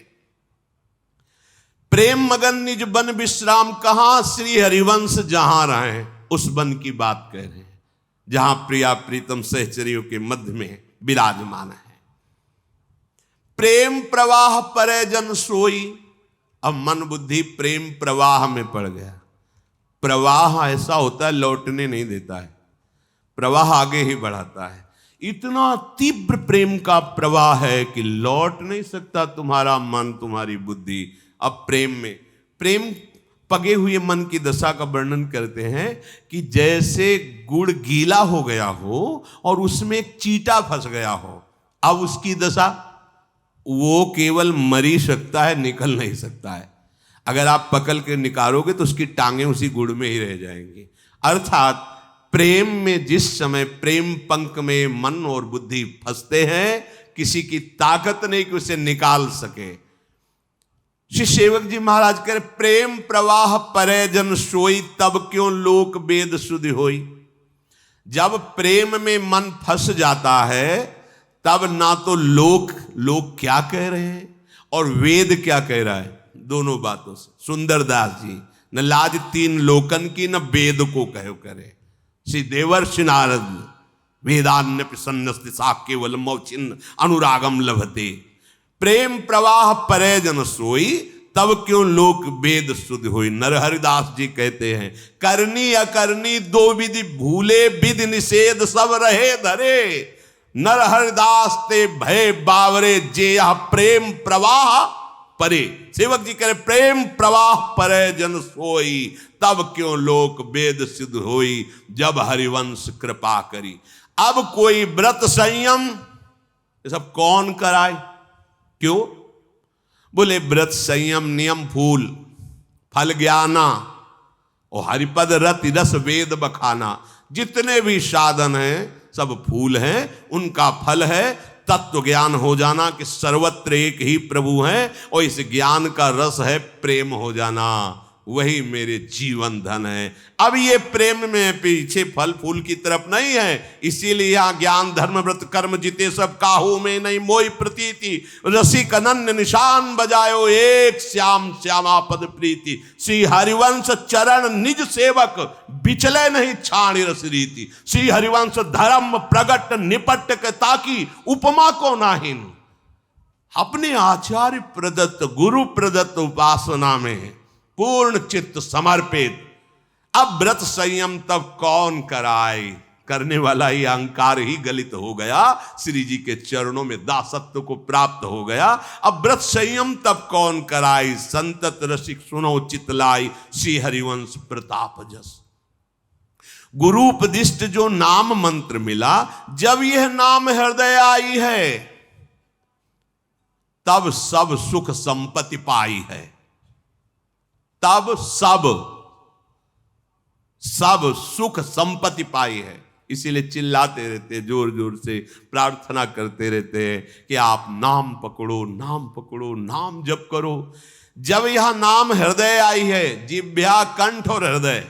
प्रेम मगन निज बन विश्राम, कहां श्री हरिवंश जहां रहे उस वन की बात कह रहे हैं, जहां प्रिया प्रीतम सहचरियों के मध्य में विराजमान है। प्रेम प्रवाह परे जन सोई, अब मन बुद्धि प्रेम प्रवाह में पड़ गया। प्रवाह ऐसा होता है लौटने नहीं देता है, प्रवाह आगे ही बढ़ाता है। इतना तीव्र प्रेम का प्रवाह है कि लौट नहीं सकता तुम्हारा मन, तुम्हारी बुद्धि। अब प्रेम पगे हुए मन की दशा का वर्णन करते हैं कि जैसे गुड़ गीला हो गया हो और उसमें एक चींटा फंस गया हो, अब उसकी दशा, वो केवल मर ही सकता है, निकल नहीं सकता है। अगर आप पकड़ के निकालोगे तो उसकी टांगें उसी गुड़ में ही रह जाएंगी। अर्थात प्रेम में जिस समय प्रेम पंख में मन और बुद्धि फंसते हैं, किसी की ताकत नहीं कि उसे निकाल सके। श्री सेवक जी महाराज कह रहे, प्रेम प्रवाह परे जन सोई, तब क्यों लोक वेद सुधि होई। जब प्रेम में मन फंस जाता है तब ना तो लोग क्या कह रहे हैं और वेद क्या कह रहा है, दोनों बातों से। सुंदरदास जी, न लाज तीन लोकन की न वेद को कहो करे। श्री देवर्षि नारद, वेदान्य प्रसन्न साकेवल मौचिन अनुरागम लभते। प्रेम प्रवाह परे जन सोई, तब क्यों लोक वेद सुध होई। नरहरिदास जी कहते हैं, करनी अकरनी दो विधि भूले, विधि निषेध सब रहे धरे। नरहरिदास ते भय बावरे, जे यह प्रेम प्रवाह परे। सेवक जी कह रहे, प्रेम प्रवाह परे जन सोई, तब क्यों लोक वेद सिद्ध होई। जब हरिवंश कृपा करी। अब कोई व्रत संयम ये सब कौन कराए, क्यों? बोले व्रत संयम नियम फूल फल ज्ञाना और हरिपद रति रस वेद बखाना। जितने भी साधन हैं सब फूल हैं, उनका फल है तत्व ज्ञान हो जाना कि सर्वत्र एक ही प्रभु हैं, और इस ज्ञान का रस है प्रेम हो जाना। वही मेरे जीवन धन है। अब ये प्रेम में पीछे फल फूल की तरफ नहीं है, इसीलिए यहां ज्ञान धर्म व्रत कर्म जिते सब काहू में नहीं मोई प्रतीति। रसिक अनन्य निशान बजायो, एक श्याम श्यामापद प्रीति। श्री हरिवंश चरण निज सेवक, बिचले नहीं छाणी रस रीति। श्री हरिवंश धर्म प्रगट निपट के, ताकि उपमा को नाहीन। अपने आचार्य प्रदत्त गुरु प्रदत्त उपासना में पूर्ण चित्त समर्पित। अब व्रत संयम तब कौन कराए, करने वाला ही अहंकार ही गलित हो गया, श्री जी के चरणों में दासत्व को प्राप्त हो गया। अब व्रत संयम तब कौन कराई, संतत रसिक सुनो चितलाई, श्री हरिवंश प्रताप जस। गुरु उपदिष्ट जो नाम मंत्र मिला, जब यह नाम हृदय आई है तब सब सुख संपत्ति पाई है। तब सब सुख संपत्ति पाई है। इसीलिए चिल्लाते रहते, जोर जोर से प्रार्थना करते रहते हैं कि आप नाम पकड़ो, नाम पकड़ो, नाम जप करो। जब यह नाम हृदय आई है, जिह्वा कंठ और हृदय,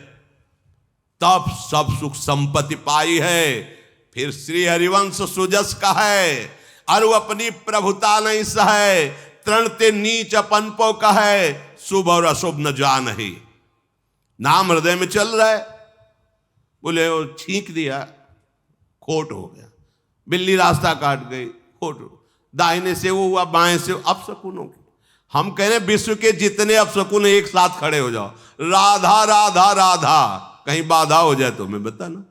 तब सब सुख संपत्ति पाई है। फिर श्री हरिवंश सुजस का है, और अपनी प्रभुता नहीं सहे, तृणते नीच अपनपो का है, शुभ और अशुभ न जान ही। नाम हृदय में चल रहा है, बोले वो छींक दिया, खोट हो गया। बिल्ली रास्ता काट गई, खोट हो। दाहिने से वो हुआ, बाएं से अपशकुनों की। हम कह रहे विश्व के जितने अपशकुन एक साथ खड़े हो जाओ, राधा राधा राधा, कहीं बाधा हो जाए तो मैं बताना।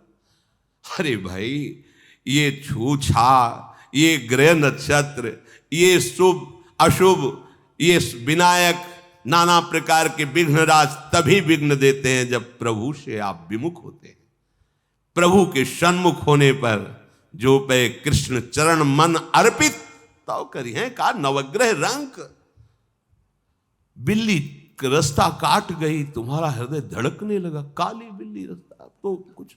अरे भाई, ये छूछा, ये ग्रह नक्षत्र, ये शुभ अशुभ, ये विनायक, नाना प्रकार के विघ्नराज तभी विघ्न देते हैं जब प्रभु से आप विमुख होते हैं। प्रभु के सन्मुख होने पर जो पे कृष्ण चरण मन अर्पित, तो करी है का नवग्रह रंक। बिल्ली रास्ता काट गई, तुम्हारा हृदय धड़कने लगा, काली बिल्ली रास्ता तो कुछ।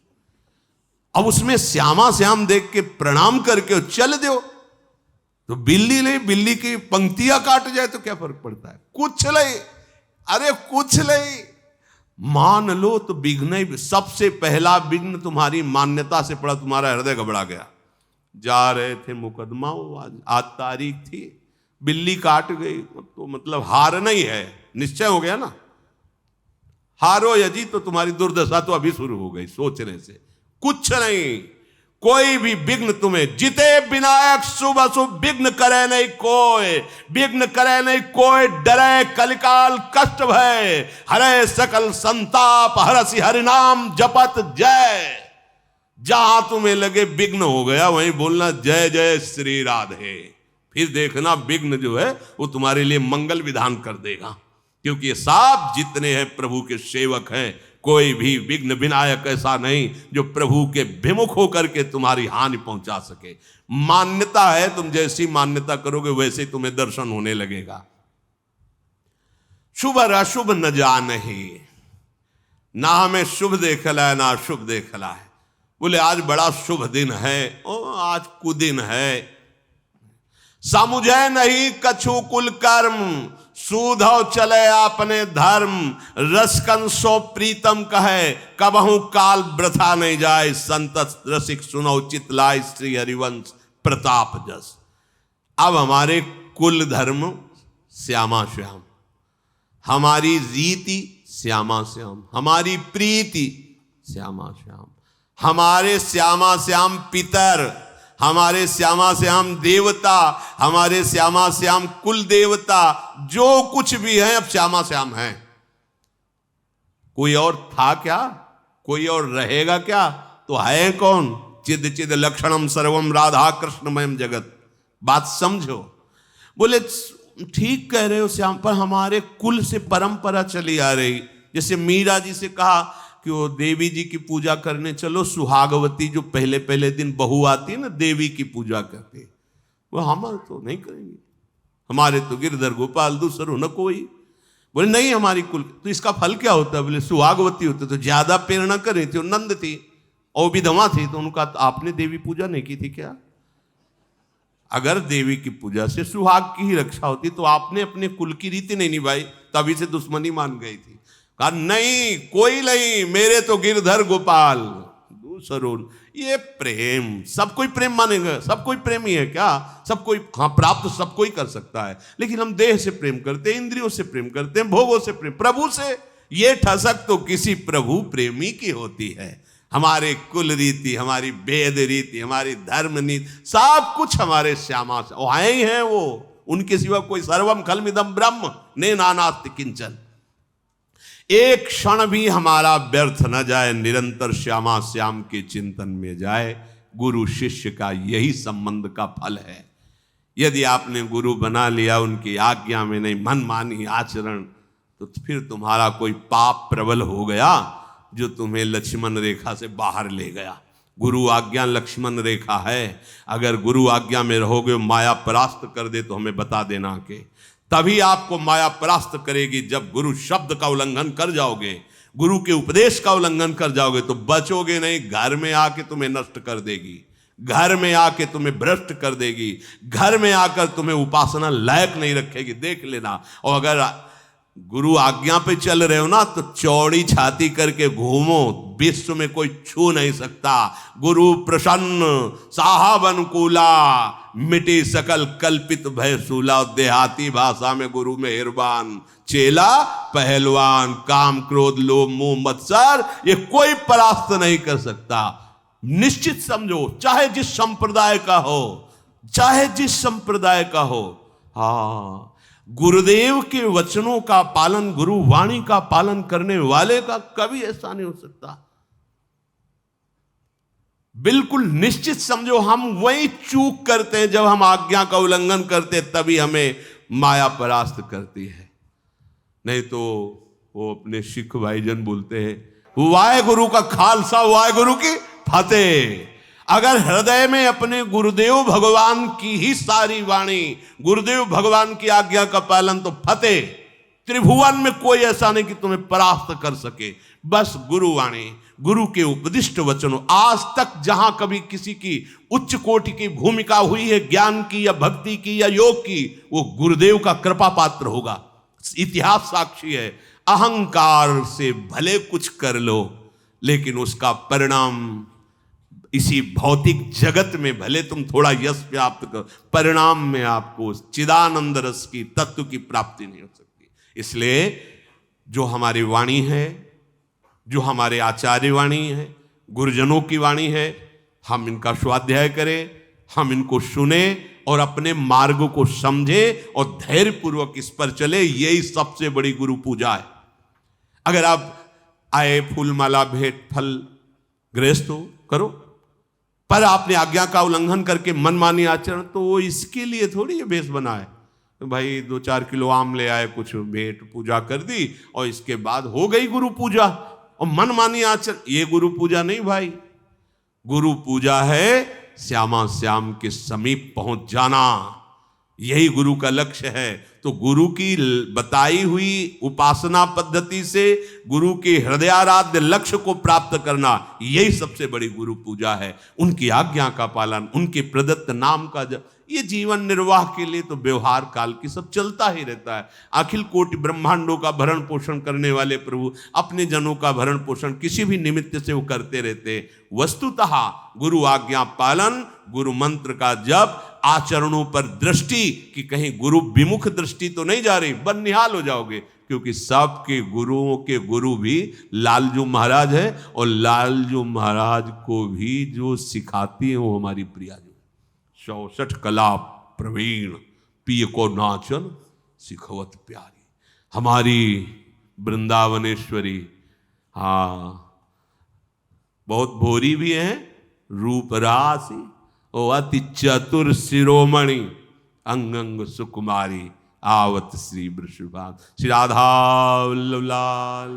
अब उसमें श्यामा श्याम देख के प्रणाम करके चल दो, तो बिल्ली नहीं, बिल्ली की पंक्तियां काट जाए तो क्या फर्क पड़ता है? कुछ नहीं, अरे कुछ नहीं। मान लो तो विघ्न ही, सबसे पहला विघ्न तुम्हारी मान्यता से पड़ा, तुम्हारा हृदय घबरा गया। जा रहे थे मुकदमा, आज तारीख थी, बिल्ली काट गई, तो मतलब हार नहीं है, निश्चय हो गया ना। हारो यदि तो तुम्हारी दुर्दशा तो अभी शुरू हो गई सोचने से। कुछ नहीं, कोई भी विघ्न तुम्हें, जिते विनायक शुभ अशुभ विघ्न करे नहीं कोई, विघ्न करे नहीं कोई, डरे कलिकाल कष्ट भय, हरे सकल संताप, हरसि हरि नाम जपत जय। जहां तुम्हें लगे विघ्न हो गया वहीं बोलना जय जय श्री राधे। फिर देखना विघ्न जो है वो तुम्हारे लिए मंगल विधान कर देगा, क्योंकि ये सब जितने हैं प्रभु के सेवक हैं, कोई भी विघ्न विनायक ऐसा नहीं जो प्रभु के विमुख होकर के तुम्हारी हानि पहुंचा सके। मान्यता है, तुम जैसी मान्यता करोगे वैसे तुम्हें दर्शन होने लगेगा। शुभ और अशुभ न जानहि, ना हमें शुभ देखला है ना अशुभ देखला है। बोले आज बड़ा शुभ दिन है, ओ आज कुदिन है। समुझे नहीं कछु कुल कर्म, सूधव चले आपने धर्म। रसकन सो प्रीतम कहे, कबहू काल वृथा नहीं जाए। संत रसिक सुनो चित लाय, श्री हरिवंश प्रताप जस। अब हमारे कुल धर्म श्यामा श्याम, हमारी रीति श्यामा श्याम, हमारी प्रीति श्यामा श्याम, हमारे श्यामा श्याम पितर, हमारे श्यामा श्याम देवता, हमारे श्यामा श्याम कुल देवता, जो कुछ भी है अब श्यामा श्याम है। कोई और था क्या? कोई और रहेगा क्या? तो है कौन? चिद चिद लक्षणम सर्वम राधा कृष्णमयम जगत। बात समझो। बोले ठीक कह रहे हो श्याम, पर हमारे कुल से परंपरा चली आ रही। जैसे मीरा जी से कहा कि वो देवी जी की पूजा करने चलो, सुहागवती जो पहले पहले दिन बहू आती है ना, देवी की पूजा करते, वो हमारे तो नहीं करेंगे, हमारे तो गिरधर गोपाल दूसरो न कोई। बोले नहीं हमारी कुल, तो इसका फल क्या होता है? बोले सुहागवती होते तो ज्यादा प्रेरणा कर रही थी, वो नंद थी और विधवा थी, तो उनका आपने देवी पूजा नहीं की थी क्या? अगर देवी की पूजा से सुहाग की ही रक्षा होती तो आपने अपने कुल की रीति नहीं निभाई, तभी से दुश्मनी मान गई थी। कहा नहीं कोई नहीं, मेरे तो गिरधर गोपाल दूसरो। ये प्रेम, सब कोई प्रेम मानेगा? सब कोई प्रेमी है क्या? सब कोई, हाँ प्राप्त सब कोई कर सकता है, लेकिन हम देह से प्रेम करते हैं, इंद्रियों से प्रेम करते हैं, भोगों से प्रेम, प्रभु से ये ठसक तो किसी प्रभु प्रेमी की होती है। हमारे कुल रीति, हमारी वेद रीति, हमारी धर्म नीति, सब कुछ हमारे श्यामा से आए ही हैं। वो उनके सिवा कोई सर्वम खलमिदम ब्रह्म ने नानास्ति किंचन। एक क्षण भी हमारा व्यर्थ न जाए, निरंतर श्यामा श्याम के चिंतन में जाए। गुरु शिष्य का यही संबंध का फल है। यदि आपने गुरु बना लिया, उनकी आज्ञा में नहीं मनमानी आचरण, तो फिर तुम्हारा कोई पाप प्रबल हो गया जो तुम्हें लक्ष्मण रेखा से बाहर ले गया। गुरु आज्ञा लक्ष्मण रेखा है। अगर गुरु आज्ञा में रहोगे, माया परास्त कर दे तो हमें बता देना के तभी आपको माया परास्त करेगी। जब गुरु शब्द का उल्लंघन कर जाओगे, गुरु के उपदेश का उल्लंघन कर जाओगे तो बचोगे नहीं। घर में आके तुम्हें नष्ट कर देगी, घर में आके तुम्हें भ्रष्ट कर देगी, घर में आकर तुम्हें उपासना लायक नहीं रखेगी, देख लेना। और अगर गुरु आज्ञा पे चल रहे हो ना, तो चौड़ी छाती करके घूमो, विश्व में कोई छू नहीं सकता। गुरु प्रसन्न साहब अनुकूला, मिटी सकल कल्पित भय सूला। देहाती भाषा में गुरु मेहरबान, चेला पहलवान। काम क्रोध लोभ मोह मत्सर ये कोई परास्त नहीं कर सकता। निश्चित समझो, चाहे जिस संप्रदाय का हो, चाहे जिस संप्रदाय का हो। हाँ, गुरुदेव के वचनों का पालन, गुरु वाणी का पालन करने वाले का कभी ऐसा नहीं हो सकता। बिल्कुल निश्चित समझो, हम वही चूक करते हैं जब हम आज्ञा का उल्लंघन करते, तभी हमें माया परास्त करती है। नहीं तो वो अपने सिख भाईजन बोलते हैं, वाहे गुरु का खालसा वाहे गुरु की फतेह। अगर हृदय में अपने गुरुदेव भगवान की ही सारी वाणी, गुरुदेव भगवान की आज्ञा का पालन, तो फतेह। त्रिभुवन में कोई ऐसा नहीं कि तुम्हें परास्त कर सके। बस गुरुवाणी, गुरु के उपदिष्ट वचनों। आज तक जहां कभी किसी की उच्च कोटि की भूमिका हुई है, ज्ञान की या भक्ति की या योग की, वो गुरुदेव का कृपा पात्र होगा। इतिहास साक्षी है। अहंकार से भले कुछ कर लो, लेकिन उसका परिणाम इसी भौतिक जगत में भले तुम थोड़ा यश प्राप्त करो, परिणाम में आपको चिदानंद रस की तत्व की प्राप्ति नहीं हो सकती। इसलिए जो हमारी वाणी है, जो हमारे आचार्य वाणी है, गुरुजनों की वाणी है, हम इनका स्वाध्याय करें, हम इनको सुने और अपने मार्ग को समझे और धैर्य पूर्वक इस पर चले। यही सबसे बड़ी गुरु पूजा है। अगर आप आए, फूल माला भेंट फल गृहस्थ हो करो, पर आपने आज्ञा का उल्लंघन करके मनमानी आचरण, तो वो इसके लिए थोड़ी ये भेष बना है। तो भाई 2-4 किलो आम ले आए, कुछ भेंट पूजा कर दी और इसके बाद हो गई गुरु पूजा। और मनमानी आचरण, ये गुरु पूजा नहीं भाई। गुरु पूजा है श्यामा श्याम के समीप पहुंच जाना, यही गुरु का लक्ष्य है। तो गुरु की बताई हुई उपासना पद्धति से गुरु के हृदयाराध्य लक्ष्य को प्राप्त करना, यही सबसे बड़ी गुरु पूजा है। उनकी आज्ञा का पालन, उनके प्रदत्त नाम का ये जीवन निर्वाह के लिए तो व्यवहार काल की सब चलता ही रहता है। अखिल कोटि ब्रह्मांडों का भरण पोषण करने वाले प्रभु अपने जनों का भरण पोषण किसी भी निमित्त से वो करते रहते। वस्तुतः गुरु आज्ञा पालन, गुरु मंत्र का जप, आचरणों पर दृष्टि कि कहीं गुरु विमुख दृष्टि तो नहीं जा रही, बदनिहाल हो जाओगे। क्योंकि सबके गुरुओं के गुरु भी लालजू महाराज है, और लालजू महाराज को भी जो सिखाती है वो हमारी प्रिया जी। 64 कला प्रवीण पिय को नाचन सिखवत प्यारी, हमारी वृंदावनेश्वरी। हाँ, बहुत भोरी भी है, रूप राशि ओ अति चतुर शिरोमणि, अंग अंग सुकुमारी आवत श्री वृषभान। श्री राधा वल्लभ लाल।